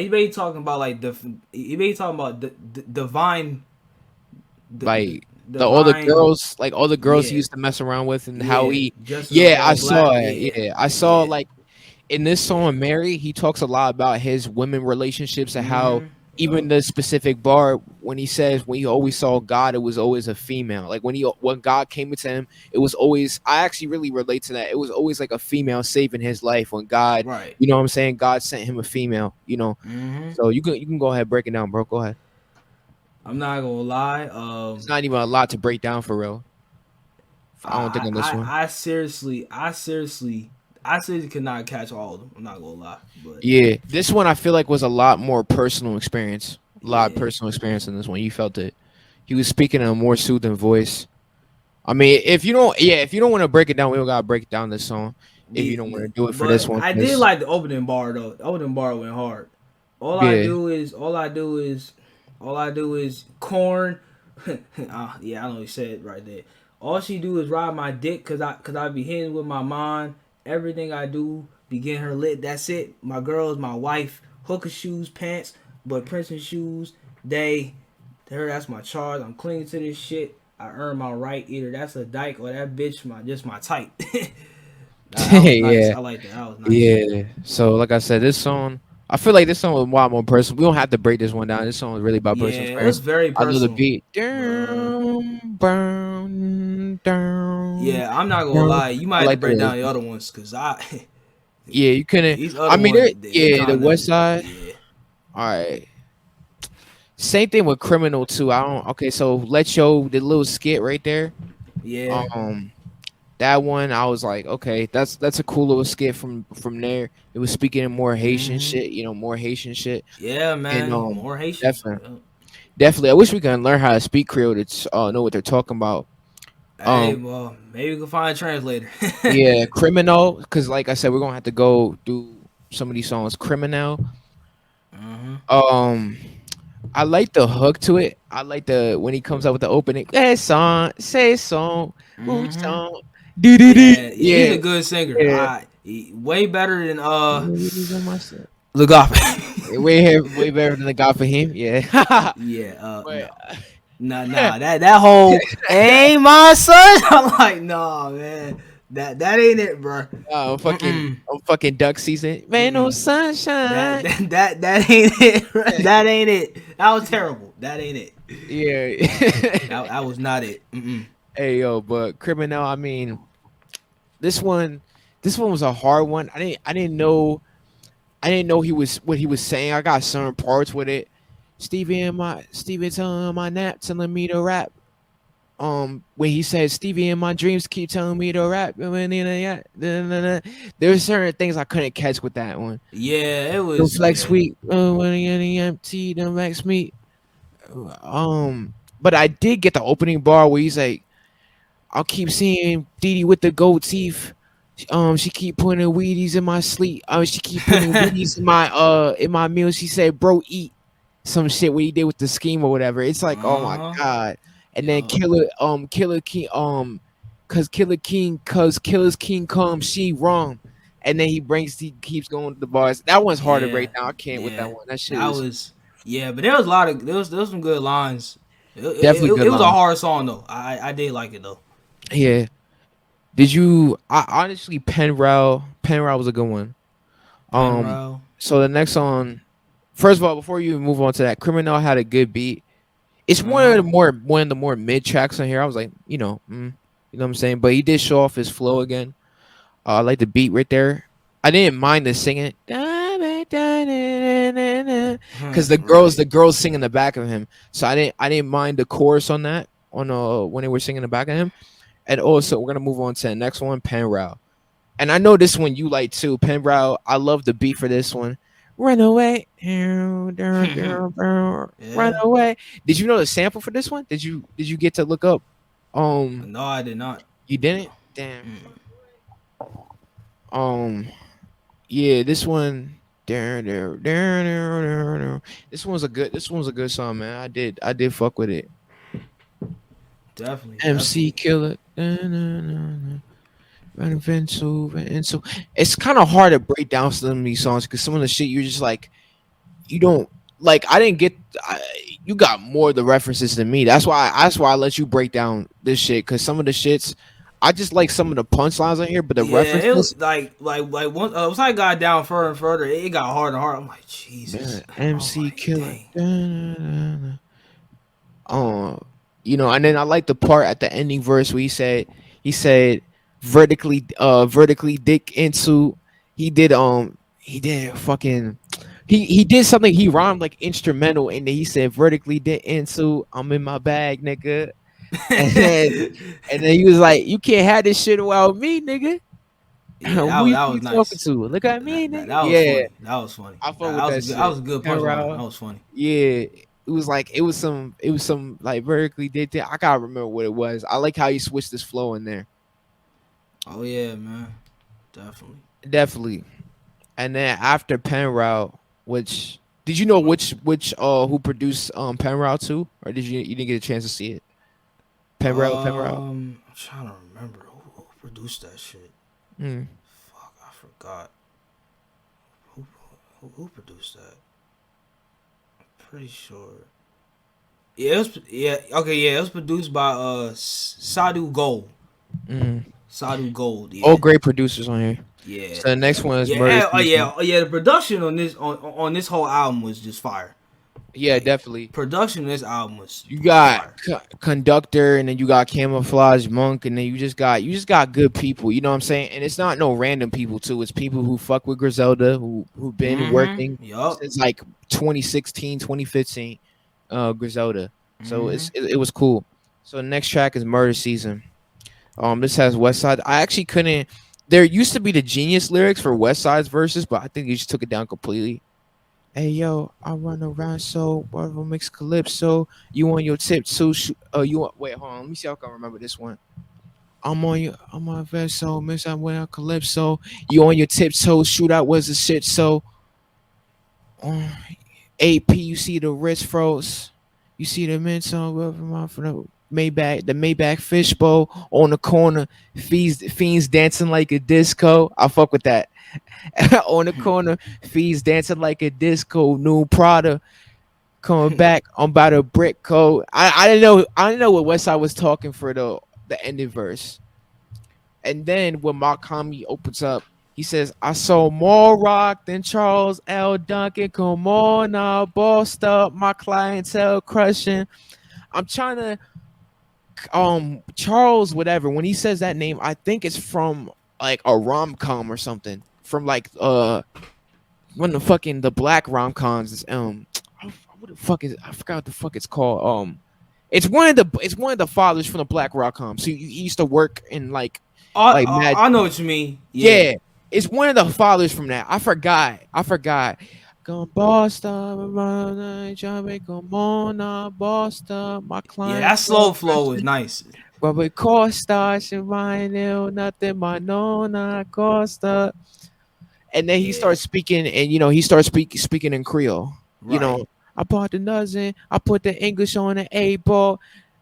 basically talking about like he basically talking about the divine the Like divine. all the girls he Yeah, used to mess around with, and how yeah, he, dresses up yeah, I all saw black. it. Yeah, Yeah, I saw yeah. like in this song, Mary, he talks a lot about his women relationships and how even Yup. the specific bar when he says when he always saw God, it was always a female. Like when God came into him, it was always. I actually really relate to that. It was always like a female saving his life when God, Right. you know what I'm saying? God sent him a female. Mm-hmm. So you can go ahead break it down, bro. Go ahead. I'm not gonna lie. It's not even a lot to break down for real. I don't think on this one. I seriously could not catch all of them. I'm not gonna lie, but Yeah, this one I feel like was a lot more personal experience. A lot of yeah, personal experience in this one. You felt it. He was speaking in a more soothing voice. I mean, if you don't want to break it down, we don't gotta break it down this song. If you don't want to do it for this but one, I did 'cause- like the opening bar though. The opening bar went hard. All I yeah, do is all I do is corn. Yeah, I know you said it right there. All she do is ride my dick cause I be hitting with my mind. Everything I do be getting her lit. That's it. My girl is my wife. Hooker shoes, pants, but Princeton shoes. They, her. That's my charge. I'm clinging to this shit. I earn my right. Either that's a dyke or that bitch just my type. That was nice. yeah, I like that. That was nice. yeah. So like I said, this song, I feel like this song was a lot more personal. We don't have to break this one down. This song is really about personal Yeah, it was experience. very I love the personal. beat. But Down, burn, down, yeah, I'm not gonna down. lie. You might I have to like the break way down the other ones because I yeah, you couldn't. these I other mean, ones they yeah, the kind West of Side. yeah. All right. Same thing with Criminal too. I don't. Okay, so let yo the little skit right there. Yeah. Um, that one I was like, okay, that's a cool little skit from there. It was speaking in more Haitian Hmm. shit, more Haitian shit, Yeah, and man. More Haitian. definitely, Yeah. definitely. I wish we could learn how to speak Creole to know what they're talking about. Hey, Um, well, maybe we can find a translator. yeah, Criminal, because like I said, we're gonna have to go do some of these songs. Criminal. Hmm. Um, I like the hook to it. I like the when he comes up with the opening. Hey song, say song, who Hmm. song, do do do. Yeah, yeah, he's Yeah, a good singer. yeah. Way better than Ladies on my side. Legoff. Way better than the guy for him. Yeah, Yeah, but no. Nah, that whole ain't my son. I'm like, nah, man, that ain't it, bro. Mm-mm, I'm fucking duck season. Man, no mm-mm. sunshine. That ain't it. That ain't it. That was terrible. That ain't it. Yeah. That was not it. Mm-mm. Hey yo, but criminal. I mean, this one, this one was a hard one. I didn't know he was what he was saying. I got certain parts with it. Stevie telling my nap, telling me to rap. When he said Stevie in my dreams keep telling me to rap. There's certain things I couldn't catch with that one. Yeah, it The was. flex Yeah. sweet, when the empty, the max meat. But I did get the opening bar where he's like, I'll keep seeing Didi with the gold teeth. She keep putting Wheaties in my sleep. She keep putting Wheaties in my meal. She said, "Bro, eat some shit." What he did with the scheme or whatever. It's like, oh my Uh huh. god. And then Yup. Killer King, cause Killer's King comes, she wrong. And then he keeps going to the bars. That one's hard to Yeah. break down. I can't with that Yeah. one. That shit That is was. Yeah, but there was a lot of there was some good lines. Definitely good It was a line. hard song though. I did like it though. Yeah. Did you? I honestly, Penrow was a good one. Um. Penrose. So the next song, first of all, before you move on to that, Criminal had a good beat. It's one of the more mid tracks on here. I was like, you know what I'm saying. But he did show off his flow again. I like the beat right there. I didn't mind the singing because Right. the girls sing in the back of him. So I didn't mind the chorus on that on when they were singing in the back of him. And also we're gonna move on to the next one, Penrow. And I know this one you like too, Penrow. I love the beat for this one. Run away, run Yeah. away. Did you know the sample for this one? Did you get to look up? No, I did not. You didn't. Damn. Mm. Um, yeah, this one. This one's a good song, man. I did fuck with it. Definitely, MC definitely. Killer. Vincenzo. It's kind of hard to break down some of these songs because some of the shit you're just like you don't like. I didn't get. You got more of the references than me. That's why I let you break down this shit because some of the shits. I just like some of the punchlines on here, but the Yeah, it references. was once I got down further and further, it got harder and harder. I'm like, Jesus. I'm MC like, Killer. dang. Oh, and then I like the part at the ending verse where he said vertically dick into he did fucking he did something he rhymed like instrumental and then he said vertically dick into I'm in my bag nigga and then and then he was like you can't have this shit without me nigga Yeah, who that you was talking nice. to look at me nigga That was yeah funny. That was funny. I fuck That with was a that good. That shit. was a good punchline. That Penrod. was funny. Yeah, it was some like vertically did that. I gotta remember what it was. I like how you switched this flow in there. Oh yeah, man. Definitely. Definitely. And then after Penrod, which did you know which who produced Penrod too? Or you didn't get a chance to see it? Penrod. I'm trying to remember who produced that shit. Mm. Fuck, I forgot. Who who produced that? Pretty sure. Yeah, it was produced by Sadu Gold. Mm. Sadu Gold, All yeah. great producers on here. Yeah. So the next one is Yeah, Murder Season. yeah, the production on this whole album was just fire. Yeah, Like definitely. production on this album You was got fire. conductor and then you got camouflage monk and then you just got good people, you know what I'm saying? And it's not no random people too. It's people who fuck with Griselda who've been working Yup. since like 2016, 2015 Griselda. So Mm-hmm. it was cool. So the next track is Murder Season. This has West Side. I actually couldn't there used to be the genius lyrics for West Side's verses, but I think he just took it down completely. Hey yo, I run around so whatever makes calypso. You on your tip too? Wait, hold on. Let me see if I can remember this one. I'm on vessel, miss I wear calypso. You on your tiptoes, shootout was a shit. So uh, AP, you see the wrist froze. You see the mental for the Maybach fishbowl on the corner. Fiends dancing like a disco. I fuck with that. On the corner, fiends dancing like a disco. New Prada coming back. I'm about a brick code. I didn't know what Westside was talking for the ending verse. And then when Mach-Hommy opens up, he says, I saw more rock than Charles L. Duncan. Come on now, bossed up, my clientele crushing. I'm trying to Charles whatever. When he says that name, I think it's from like a rom com or something. From like one of the black rom coms. What the fuck is I forgot what the fuck it's called. It's one of the fathers from the black rom com. So he used to work in like mad. I know what you mean. Yeah. Yeah, it's one of the fathers from that. I forgot. Come Boston, come on, Boston, my Yeah, that client. slow flow was nice. Robert Costa, Shivine, nothing, my nona Costa. And then he Yeah. starts speaking, and he starts speaking in Creole. You Right. know, I bought the dozen, I put the English on the A ball,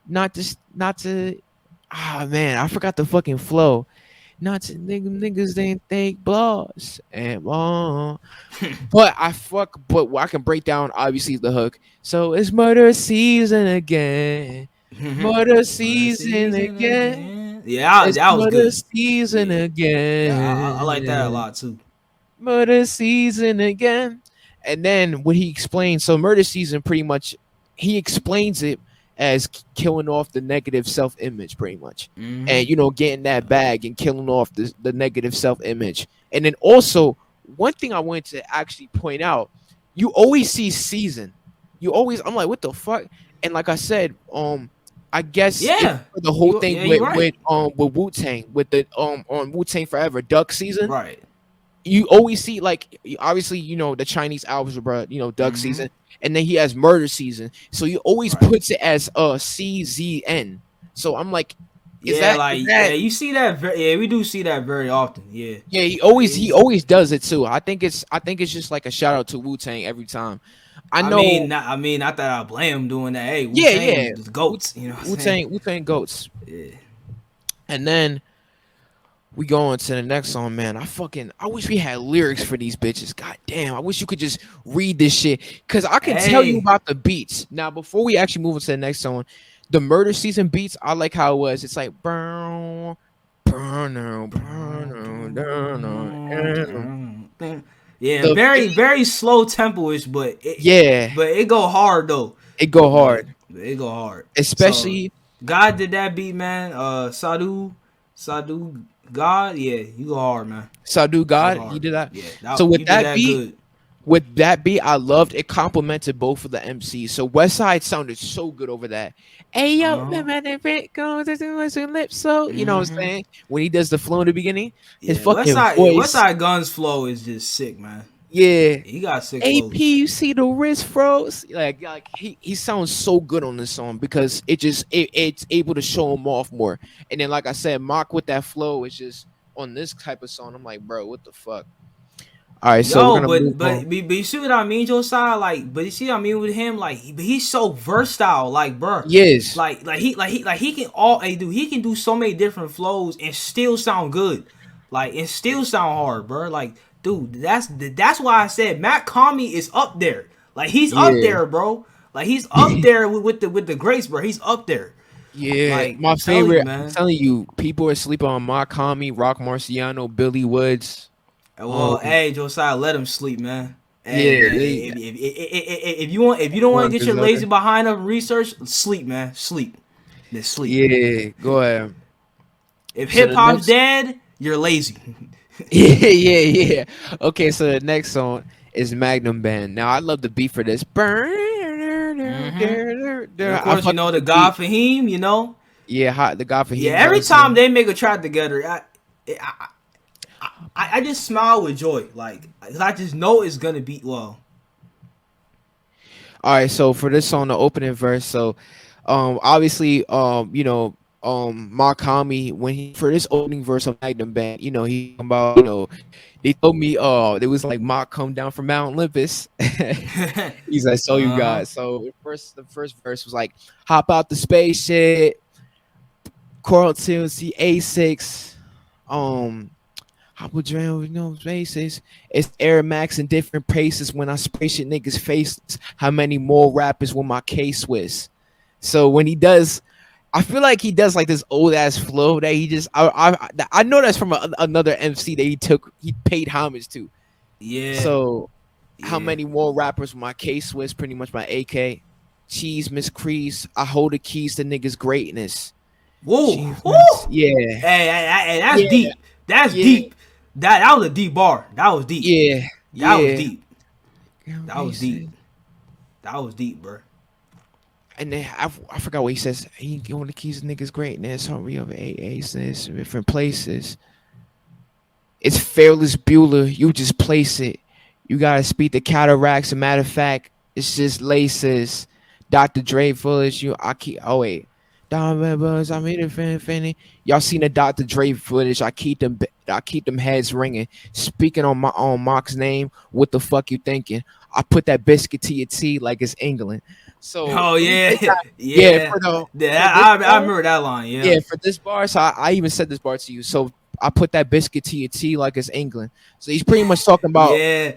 not to. Ah man, I forgot the fucking flow. Not to niggas they ain't think blogs and but but I can break down obviously the hook. So it's murder season again. Murder Murder season season again. again. Yeah, It's that was murder good. season Yeah, I like that a again. lot too. Murder season again. And then what he explains, so murder season pretty much he explains it as killing off the negative self image, pretty much. Mm-hmm. And getting that bag and killing off the negative self image. And then also one thing I wanted to actually point out, you always see season. You always I'm like, what the fuck? And like I said, I guess it's Yeah, for the whole thing you right. with Wu Tang, with the on Wu Tang Forever Duck season, Right. you always see like obviously the Chinese albums, bro. Duck Mm-hmm. season, and then he has murder season. So he always Right. puts it as CZN. So I'm like, is Yeah, that like is yeah, that? you see that. Yeah, we do see that very often. Yeah, Yeah, he it's. always does it too. I think it's just like a shout out to Wu Tang every time. I know. I mean, not that I blame him doing that. Hey, Wu Yeah, yeah. Tang, the goats. You know what I'm saying? Wu Tang goats, Yeah. and then we go on to the next song, man. I wish we had lyrics for these bitches. God damn, I wish you could just read this shit. Cause I can tell you Hey. about the beats. Now, before we actually move on to the next song, the murder season beats, I like how it was. It's like burn, burn, burn, burn, burn. Yeah, The very beat, very slow tempo-ish, but yeah, it go hard though. it go hard. But it go hard. So Especially God did that beat, man. Sadu God, yeah, you go hard, man. Sadu You go God, he hard. did that. Yeah, So you did that good. with that beat, I loved it. Complemented both of the MCs. So West Side sounded so good over that. Hey yo, Uh-huh. the man that fit goes to lips. So what I'm Mm-hmm. saying when he does the flow in the beginning, his Yeah, fucking West voice, Side Gun's flow is just sick, man. yeah. He got sick AP, flows. you see the wrist froze. Like he sounds so good on this song because it's able to show him off more. And then like I said, Mock with that flow is just on this type of song. I'm like, bro, what the fuck? All right, so we're Yo, gonna move on. but you see what I mean, Josiah? Like, but you see what I mean with him? Like, he's so versatile. Like, bro, Yes. he can all hey, dude. He can do so many different flows and still sound good. Like, and still sound hard, bro. Like, dude, that's why I said Mach-Hommy is up there. Like, he's up Yeah. there, bro. Like, he's up there with the greats, bro. He's up there. Yeah. Like, My I'm telling you, favorite, I'm man. telling you, people are sleeping on Mach-Hommy, Rock Marciano, Billy Woods. Well, Um, hey, Josiah, let him sleep, man. Hey, yeah, man, they if you don't want one to get cause your other. lazy behind up research, sleep, man, sleep. Then sleep. Yeah, go ahead. If So hip the hop's next dead, you're lazy. yeah. Okay, so the next song is Magnum Band. Now I love the beat for this. Hmm. And of I course, you fuck know with the the God beat. Fahim. You know, Yeah, hot the God for yeah. him Every does. time they make a track together, I just smile with joy, like 'cause I just know it's gonna be well. All right, so for this song, the opening verse, so obviously Mark-Hami, when he for this opening verse of Magnum Band, he talking about, they told me it was like Mark come down from Mount Olympus. He's like, so you Uh huh. guys. So the first verse was like, hop out the spaceship, Coral TLC A6, um hop with Dre, spaces. It's Air Max in different paces when I spray shit niggas faces. How many more rappers will my case with? So when he does, I feel like he does like this old ass flow that he just I know that's from another MC that he paid homage to. Yeah. So how Yeah. many more rappers with my case was pretty much my AK. Cheese, Miss Crease, I hold the keys to niggas' greatness. Whoa. Cheese, Woo. yeah, Hey, that's yeah, deep. That's yeah, deep. That was a deep bar. That was deep. yeah, That was yeah. deep. That was deep. That was deep, bro. And then I forgot what he says. He going the keys to niggas' greatness. Hurry of aces, different places. It's Fearless Bueller. You just place it. You gotta speak the cataracts. As a matter of fact, it's just laces. Dr. Dre footage. I keep. Oh wait. Don Buzz, I'm here Fanny. Y'all seen the Dr. Dre footage? I keep them heads ringing. Speaking on my own Mock's name. What the fuck you thinking? I put that biscuit to your tea like it's England. So Oh when he yeah, did that, yeah, yeah. for this I bar, remember that line. Yeah. yeah, for this bar. So I even said this bar to you. So I put that biscuit to your tea like it's England. So he's pretty much talking about Yeah,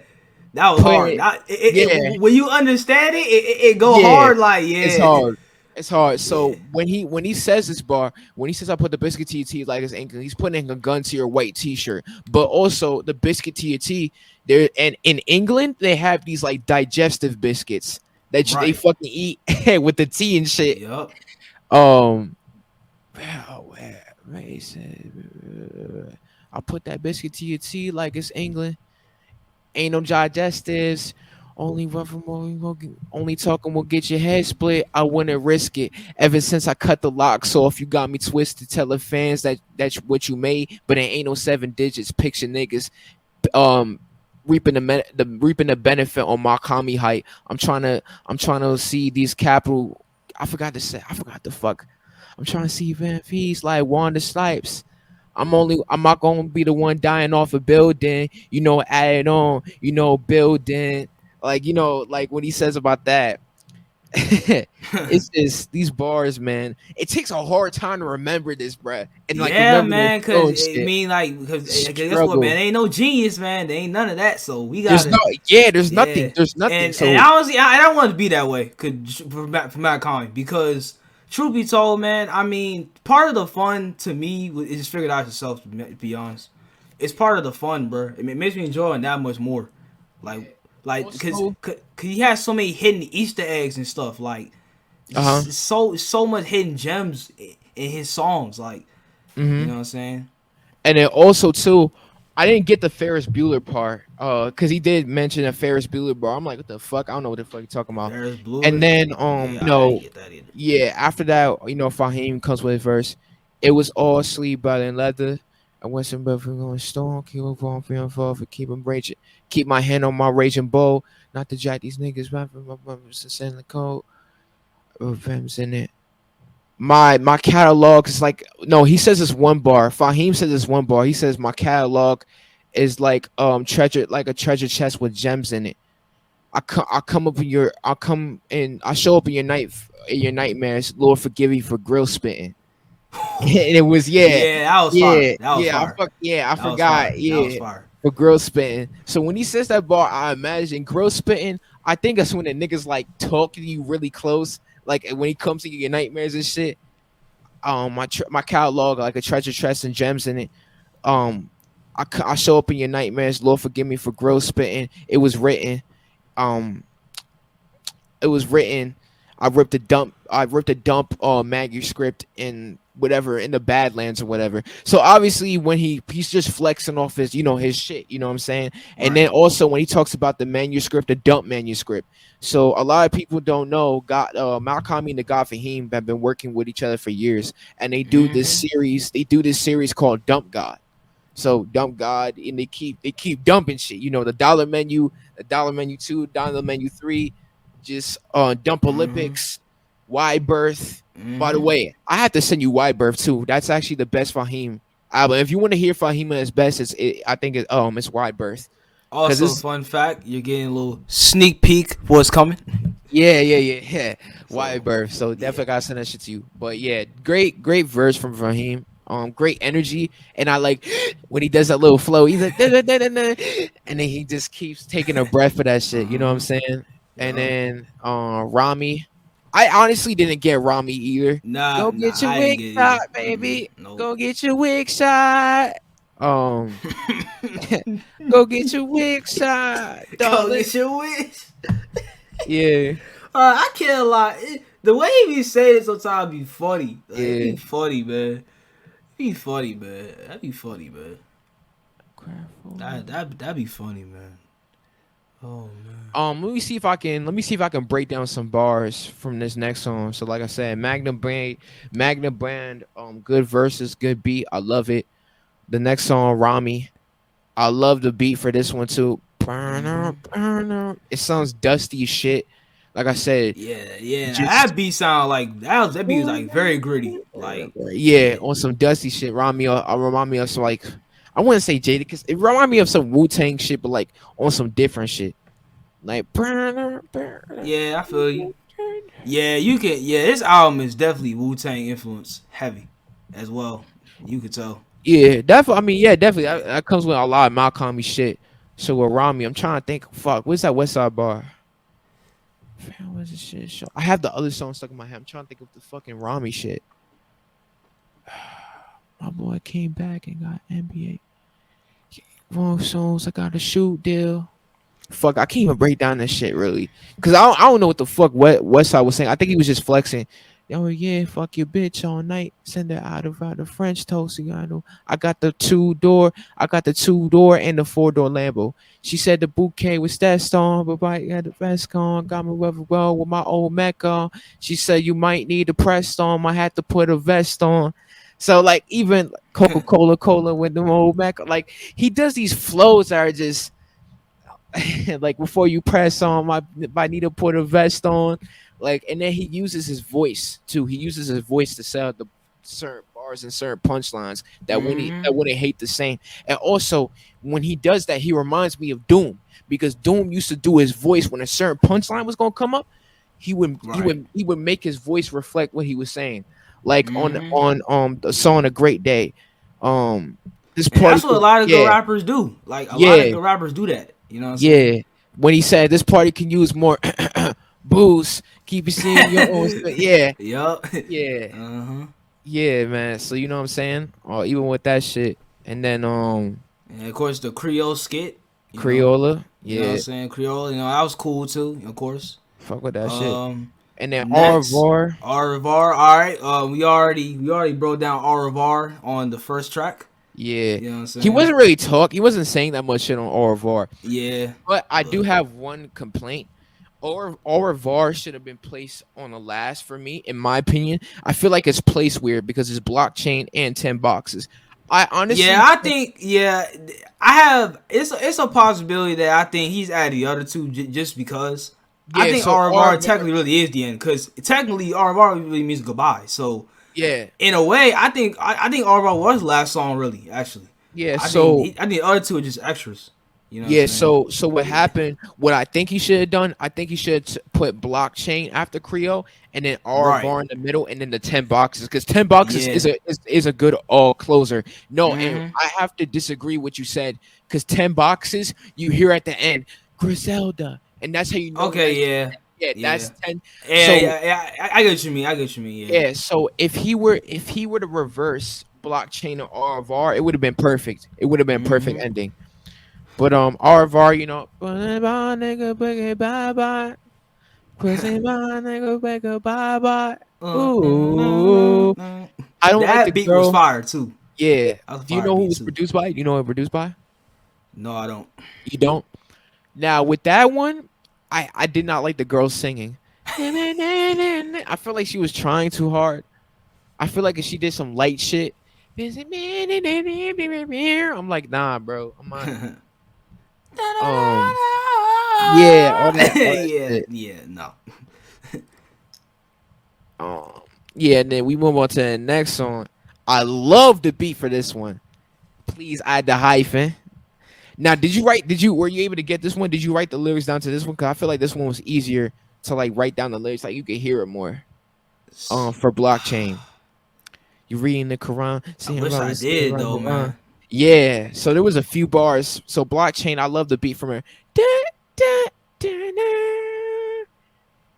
that was hard. putting, yeah, When you understand it go yeah, hard. Like it's yeah, hard. It's hard. yeah, So when he says this bar, when he says I put the biscuit to your tea like it's England, he's putting a gun to your white t-shirt. But also the biscuit to your tea, there and in England they have these like digestive biscuits that they right. fucking eat with the tea and shit. Yup. Um, where he said, I put that biscuit to your tea like it's England. Ain't no digestives. Only only talking will get your head split. I wouldn't risk it. Ever since I cut the locks off, you got me twisted. Tell the fans that that's what you made, but it ain't no 7 digits. Picture niggas um reaping the benefit on my commie height. I'm trying to see these capital. I forgot to say. I forgot the fuck. I'm trying to see Van Fees like Wanda Snipes. I'm not gonna be the one dying off a building, add on, building. Like, like what he says about that. It's just these bars, man. It takes a hard time to remember this, bruh. And like Yeah, remember the man. flow Cause and I shit. mean, like, because guess what, man? Struggle. Ain't no genius, man. There ain't none of that. So we There's no gotta, there's yeah. nothing. There's nothing. And So honestly, I don't want to be that way. For Matt Comic, because truth be told, man, I mean, part of the fun to me is just figure it out yourself. To be honest, it's part of the fun, bro. I mean, it makes me enjoy it that much more. Like, because also, he has so many hidden Easter eggs and stuff. Like, uh-huh. so much hidden gems in his songs. Like, you Mm-hmm. know what I'm saying? And then also too, I didn't get the Ferris Bueller part, because he did mention a Ferris Bueller bar. I'm like, what the fuck? I don't know what the fuck you talking about. Ferris And Bueller. then Yeah, I didn't get that either. yeah, after that, Fahim comes with his verse. It was all sleep, butter, and leather. I went some breath from going storm, keep on falling, feeling fall for keep 'em raging. Keep my hand on my raging bowl, not to jack these niggas rapping my brothers to send the code. Revenge in it. My catalog is like, no, he says this one bar. Fahim says this one bar. He says my catalog is like treasure, like a treasure chest with gems in it. I show up in your nightmares. Lord forgive me for grill spitting. And it was Yeah, that was fire. That was fire. I That was forgot, fire. That was yeah, fire. for grill spitting. So when he says that bar, I imagine grill spitting. I think that's when the niggas like talking to you really close, like when he comes to your nightmares and shit. My catalog like a treasure chest and gems in it. Um, I show up in your nightmares. Lord forgive me for grill spitting. Um it was written. I ripped a dump manuscript in whatever in the Badlands or whatever. So obviously when he's just flexing off his shit, you know what I'm saying? And Right. then also when he talks about the manuscript, the dump manuscript. So a lot of people don't know God Mach-Hommy and the God Fahim have been working with each other for years, and Mm-hmm. they do this series called Dump God. So Dump God, and they keep dumping shit. The dollar menu 2, dollar menu 3, just Dump Mm-hmm. Olympics, Wide Birth. By the Mm-hmm. way, I have to send you Wide Birth too. That's actually the best Fahim album. If you want to hear Fahim at his best, I think it's Wide Birth, because Also, it's fun fact, you're getting a little sneak peek of what's coming. yeah. Wide So, Birth. So yeah. definitely gotta send that shit to you. But yeah, great verse from Fahim. Great energy, and I like when he does that little flow. He's like, "Da, da, da, da, da," and then he just keeps taking a breath for that shit. You know what I'm Uh-huh. saying? And Yup. then Rami, I honestly didn't get Rami either. Nah, Go nah, get your I didn't wig get it shot, either. Mm-mm. baby. Nope. Go get your wig shot. Um, go get your wig shot, Go darling. get your wish. Yeah, I can't lie. The way he be saying it sometimes be funny. Like, it yeah. be funny, man. It be funny, man. That be funny, man. That be funny, man. Oh man. Let me see if I can break down some bars from this next song. So like I said, Magnum Band, good verses, good beat. I love it. The next song, Rami. I love the beat for this one too. Mm-hmm. It sounds dusty as shit. Like I said, Yeah. just That beat sound like that beat was like very gritty. Like, yeah, yeah. on some dusty shit. Remind me of some like, I wouldn't say jaded because it remind me of some Wu Tang shit, but like on some different shit. Like Yeah, I feel you. Yeah, you can. Yeah, this album is definitely Wu Tang influence heavy, as well. You could tell. Yeah, definitely. I mean, yeah, definitely. That comes with a lot of Mach-Hommy shit. So around me, I'm trying to think. Fuck, what's that West Side Bar? Fam, what's this shit? I have the other song stuck in my head. I'm trying to think of the fucking Rami shit. My boy came back and got NBA. Wrong songs. I got a shoot deal. Fuck, I can't even break down that shit really, cause I don't know what the fuck Westside was saying. I think he was just flexing. Oh yeah, fuck your bitch all night. Send her out of French toast. I know. I got the 2 door and the 4 door Lambo. She said the bouquet was that on, but I got the vest on. Got my rubber well with my old Mac on. She said you might need a press on. I had to put a vest on. So like even Coca-Cola with them old Mac, like he does these flows that are just like before you press on my need to put a vest on, like, and then he uses his voice too. He uses his voice to sell the certain bars and certain punchlines that wouldn't hate the same. And also when he does that, he reminds me of Doom, because Doom used to do his voice when a certain punchline was gonna come up. Right. He would make his voice reflect what he was saying. Like Mm-hmm. on the song "A Great Day," um, this And party, that's what a lot of good yeah, rappers do. Like a lot of yeah, good rappers do that. You know what I'm saying? yeah. When he said this party can use more booze, keep you seeing your own. Yeah, Yup. yeah, Uh-huh. yeah, man. So you know what I'm saying? Or even with that shit, and then And of course the Creole skit, you know. Creola, You know what I'm yeah, saying? Creole, you know, that was cool too, of course. fuck with that shit. Um And then Next, Arvar, Au revoir. All right. We already broke down Au revoir on the first track. yeah, You know what I'm he saying? wasn't really he wasn't saying that much shit on Arvar. Yeah. But I do But have one complaint. Or VAR should have been placed on the last for me, in my opinion. I feel like it's placed weird because it's blockchain and 10 boxes. I yeah, honestly I think I have it's a possibility that I think he's at the other two just because I yeah, think so Au revoir RVAR, technically really is the end because technically Au revoir really means goodbye. So yeah, in a way, I think Au revoir was the last song really actually. yeah, I think the other two are just extras. You know what I'm yeah, saying? so what happened, what I think he should have done, I think he should put blockchain after Creo and then Right. RVAR in the middle and then the 10 boxes, because 10 boxes Yeah. is a good all closer. No, and Mm-hmm. I have to disagree what you said, because 10 boxes you hear at the end Griselda, and that's how you know Okay, that's yeah, yeah, yeah, that's 10. yeah, So yeah, yeah. I get what you mean. I get what you mean. Yeah. yeah, so if he were to reverse blockchain or RVAR, it would have been perfect. It would have been perfect Mm-hmm. ending. But RVAR, you know, bye bye nigga, bye bye, pussy bye nigga, bye bye. Ooh, I don't like the That beat was girl. fire too. Yeah. That was a Do you fire know who beat was too. produced by? Do you know who it was produced by? No, I don't. You don't. Now with that one, I did not like the girl singing. I feel like she was trying too hard. I feel like if she did some light shit, I'm like, nah, bro. I'm not. Um, yeah, all that Yeah, shit. yeah, no. Um, yeah, and then we move on to the next song. I love the beat for this one. Please add the hyphen. Now, were you able to get this one? Did you write the lyrics down to this one? Cause I feel like this one was easier to like write down the lyrics, like you could hear it more. For blockchain, you reading the Quran, I seeing wish I right, seeing did right, though, Quran. man. Yeah, so there was a few bars. So blockchain, I love the beat from her. Da, da, da, da,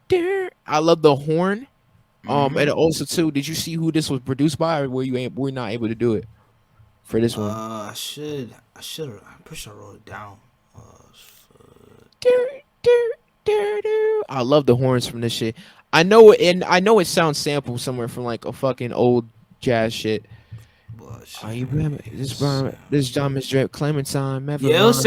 da. I love the horn. Mm-hmm. And also too, did you see who this was produced by, or were not able to do it for this one? I should. I'm pretty sure I wrote it down. Do, do, do, do. I love the horns from this shit. I know it, and I know it sounds sampled somewhere from like a fucking old jazz shit. But Oh, you remember this Thomas Drip Clementine, yeah, it was Nevermind.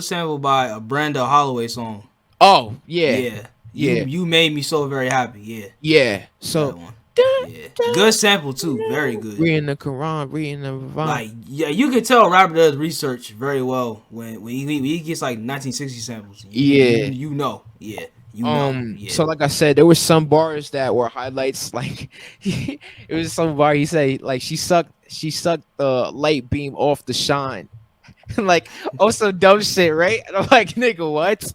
sampled by a Brenda Holloway song. Oh yeah, Yeah, yeah, you made me so very happy. Yeah, yeah. that So one. da, Yeah, da, good sample too. Very da. good. Reading the Quran, reading the Quran. Like yeah, you can tell rapper does research very well when he gets like 1960 samples. Yeah. You know. Yeah, you know. Yeah. So like I said, there were some bars that were highlights. Like it was some bar he said like she sucked the light beam off the shine. Like also dumb shit, right? And I'm like, nigga, what?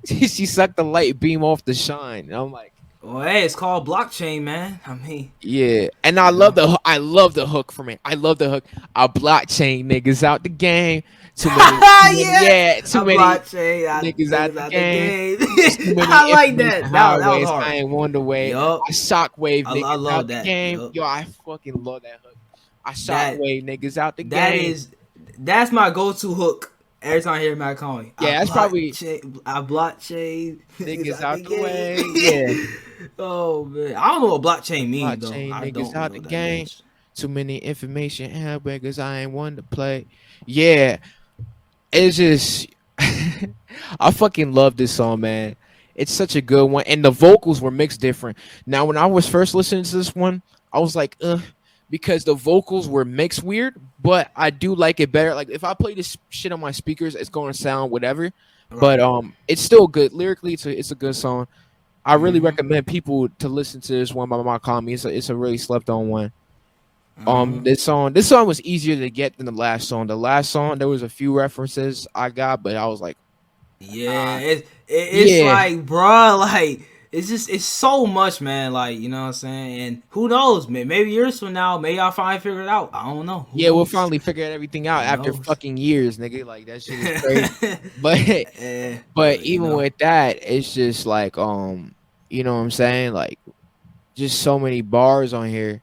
She sucked the light beam off the shine. And I'm like, Well, hey, it's called blockchain, man. I mean, Yeah, and you know. I love the hook from it. I love the hook. I blockchain niggas out the game. Yeah, Too I many blockchain. I niggas out niggas the out the game. game. Too many I like information that. That was highways. hard. I ain't wonder way. Yup. I shockwave I niggas out love the that. game. Yup. Yo, I fucking love that hook. I That shockwave niggas out the that game. is that's my go-to hook every time I hear Mach-Hommy. Yeah, that's probably I blockchain niggas niggas out the out the way. Yeah, game. Oh man, I don't know what blockchain means though. blockchain I niggas don't out know the what that game. means. Too many information hamburgers. I ain't one to play. Yeah, it's just I fucking love this song, man. It's such a good one, and the vocals were mixed different. Now, when I was first listening to this one, I was like, because the vocals were mixed weird, but I do like it better. Like if I play this shit on my speakers, it's gonna sound whatever. But Right. it's still good lyrically. It's a good song. I really Mm-hmm. recommend people to listen to this one by Mach-Hommy. It's a really slept on one. Uh-huh. This song was easier to get than the last song. The last song there was a few references I got, but I was like, Yeah, ah, it's yeah, like, bruh, like it's so much, man. Like you know what I'm saying. And who knows, man? Maybe years from now, maybe I'll finally figure it out. I don't know. Who yeah. We'll knows? finally figure everything out Who after knows? fucking years, nigga. Like that shit is crazy. But but But you even know, with that, it's just like you know what I'm saying? Like just so many bars on here.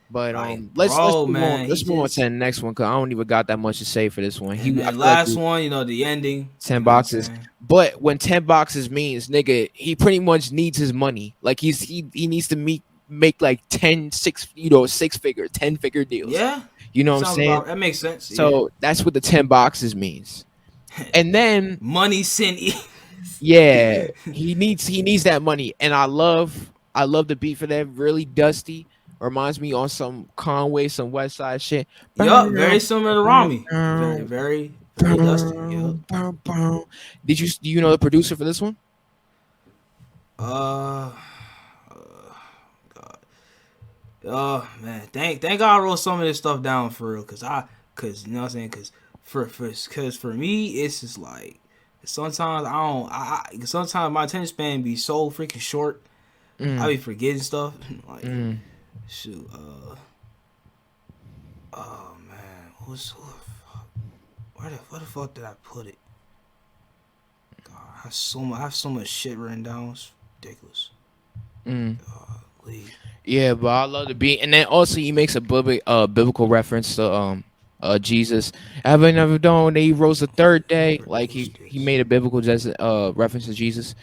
But like, let's bro, move on. man, he Let's move on to just the next one because I don't even got that much to say for this one. and I then feel like last one, you know, the ending. You 10 know what I'm boxes. saying? But when 10 boxes means, nigga, he pretty much needs his money. Like he needs to make like 6-figure, 10-figure deals. Yeah, You know what I'm sounds saying? about that makes sense. Yeah, So that's what the 10 boxes means. And then money sent. yeah, he needs that money. And I love the beat for that. Really dusty. Reminds me on some Conway, some West Side shit. Yup, very similar to Rami. Very dusty. Yup. Do you know the producer for this one? Uh, man, thank God I wrote some of this stuff down for real, cause you know what I'm saying, cause for me it's just like sometimes I don't, sometimes my attention span be so freaking short, I Mm, be forgetting stuff, like mm. shoot, oh man, where the fuck did I put it? God, I have so much shit written down, it's ridiculous. Mm. Lee. Yeah, but I love the beat, and then also he makes a biblical reference to Jesus. Have I never known that he rose the third day? Like he made a biblical reference to Jesus.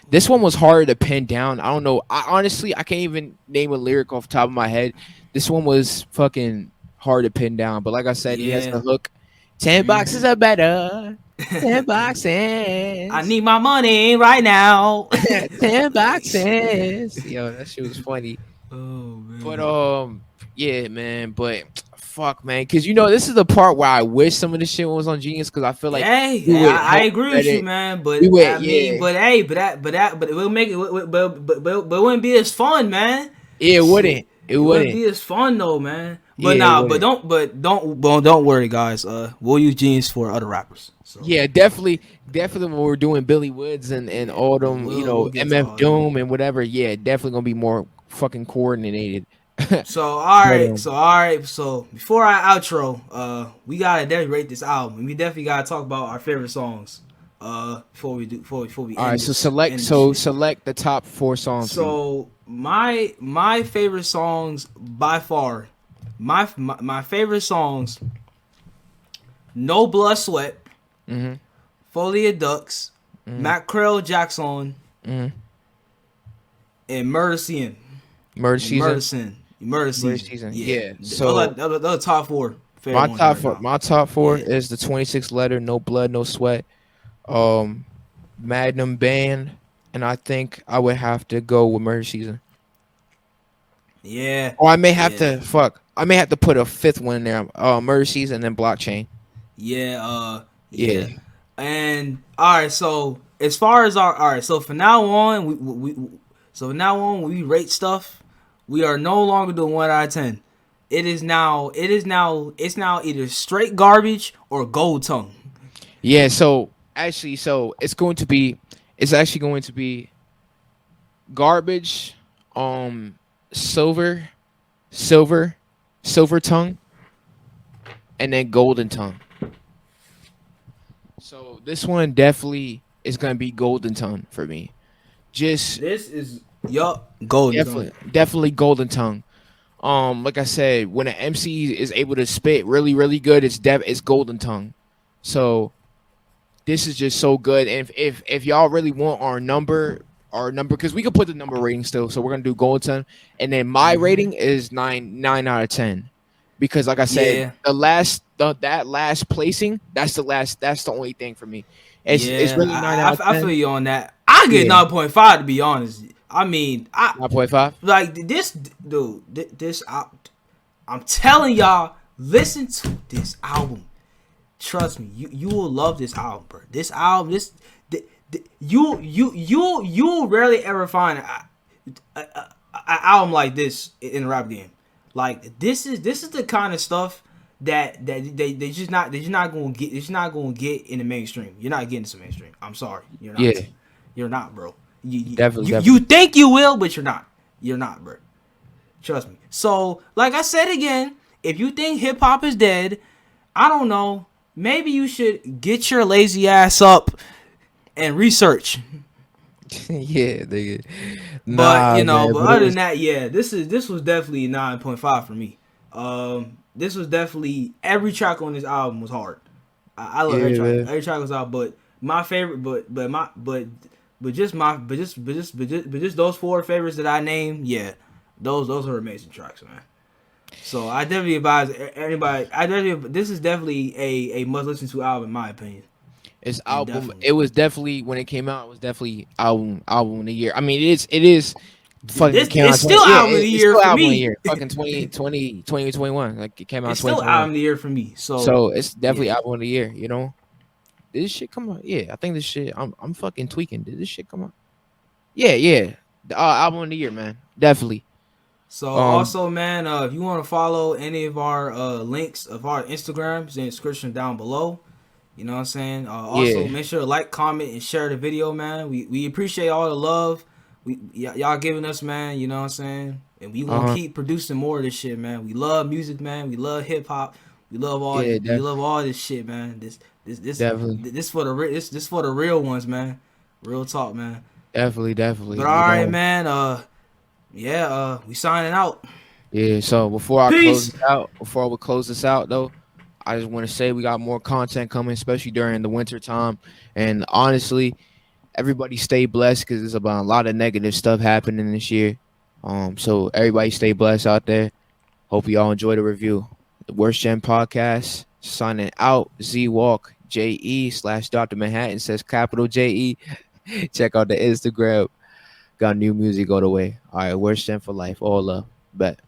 This one was harder to pin down. I don't know. I can't even name a lyric off the top of my head. This one was fucking hard to pin down. But like I said, he has Yeah. the hook. 10 boxes Mm-hmm. are better. 10 boxes. I need my money right now. 10 boxes. Yo, that shit was funny. Oh But man. yeah, man. But fuck, man, because this is the part where I wish some of the shit was on Genius because I feel like Hey, we would I help agree with better. you, man. We But would, I mean, yeah, but hey, but it will make it, but it wouldn't be as fun, man. yeah. It wouldn't. Shit, It it wouldn't wouldn't. be as fun though, man. But Yeah, it nah, wouldn't. don't worry, guys. We'll use Genius for other rappers. So Yeah, definitely. When we're doing Billy Woods and all them, we'll get to MF all them. Doom and whatever. Yeah, definitely gonna be more fucking coordinated. So But all right. So before I outro, we gotta definitely rate this album. We definitely gotta talk about our favorite songs. Before we all right. end So this select end this shit. select the top 4 songs for you. So my favorite songs by far, my favorite songs, No Blood Sweat, Mm-hmm. Folia Duex, Mm-hmm. Mackerel Jackson, Mm-hmm. and Murder Scene. Murder And Murder Season. Scene. Murder Murder Season. Season. Yeah. Yeah. So Those are top four favorite my ones top right four, now. my top four Yeah. is the 26 letter, No Blood, No Sweat, um, Magnum Band, and I think I would have to go with Murder Season. Yeah. Or I may have Yeah. to I may have to put a fifth one in there. Murder Season and then Blockchain. Yeah. Yeah. Yeah. And all right, so as far as our all right, so from now on, from now on when we rate stuff, we are no longer doing 1 out of 10. It's now either straight garbage or gold tongue. Yeah. So actually, it's actually going to be garbage, um silver, silver, silver tongue, and then golden tongue. So this one definitely is gonna be golden tongue for me. Just This is yup golden tongue. definitely golden tongue. Like I said, when an MC is able to spit really, really good, it's golden tongue. So this is just so good. And if y'all really want our number, because we could put the number rating still. So we're gonna do golden tongue, and then my rating is nine out of 10, because like I said, Yeah, that last placing, that's the only thing for me. It's yeah. really 9 out of I feel 10. you on that. I get Yeah, 9.5 to be honest. I mean, I 9.5. like this dude. This I'm telling y'all, listen to this album. Trust me, you will love this album, bro. This album, you will rarely ever find a album like this in the rap game. Like this is the kind of stuff that they just not gonna get. It's not gonna get in the mainstream. You're not getting to mainstream. I'm sorry, you're not. Yeah, You're not, bro. definitely, You definitely. think you will, but you're not. You're not, bro. Trust me. So, like I said again, if you think hip hop is dead, I don't know. Maybe you should get your lazy ass up and research. Yeah, nigga. But Nah, man, but but it other than was that, yeah, this was definitely 9.5 for me. This was definitely every track on this album was hard. I love every yeah, track. man. Every track was out, but my favorite, but just those four favorites that I named, yeah, those are amazing tracks, man. So I definitely advise anybody. This is definitely a must listen to album in my opinion. His And album, definitely, it was definitely when it came out, it was definitely album of the year. I mean, it is fucking this came out it's 20, still yeah, album of the it's year still for album of the me. year. Fucking 2021. Like it came out in It's still 2021. album of the year for me. So So it's definitely yeah. album of the year, you know? Did this shit come out? Yeah, I think this shit I'm fucking tweaking. Did this shit come out? Yeah, yeah. The album of the year, man. Definitely. So Um also, man, if you want to follow any of our links of our Instagrams in the description down below. You know what I'm saying? Also, yeah. make sure to like, comment, and share the video, man. We appreciate all the love y'all giving us, man. You know what I'm saying? And we gonna Uh-huh. keep producing more of this shit, man. We love music, man. We love hip hop. Yeah, We love all this shit, man. definitely. This for the this for the real ones, man. Real talk, man. Definitely, definitely. But You all right, know. man. We signing out. Yeah, so Peace. before we close this out though, I just want to say we got more content coming, especially during the winter time. And honestly, everybody stay blessed because there's about a lot of negative stuff happening this year. So everybody stay blessed out there. Hope y'all enjoy the review. The Worst Gen Podcast signing out. Z Walk JE/Dr. Manhattan says capital JE. Check out the Instagram. Got new music all the way. All right, Worst Gen for life. All love. Bet.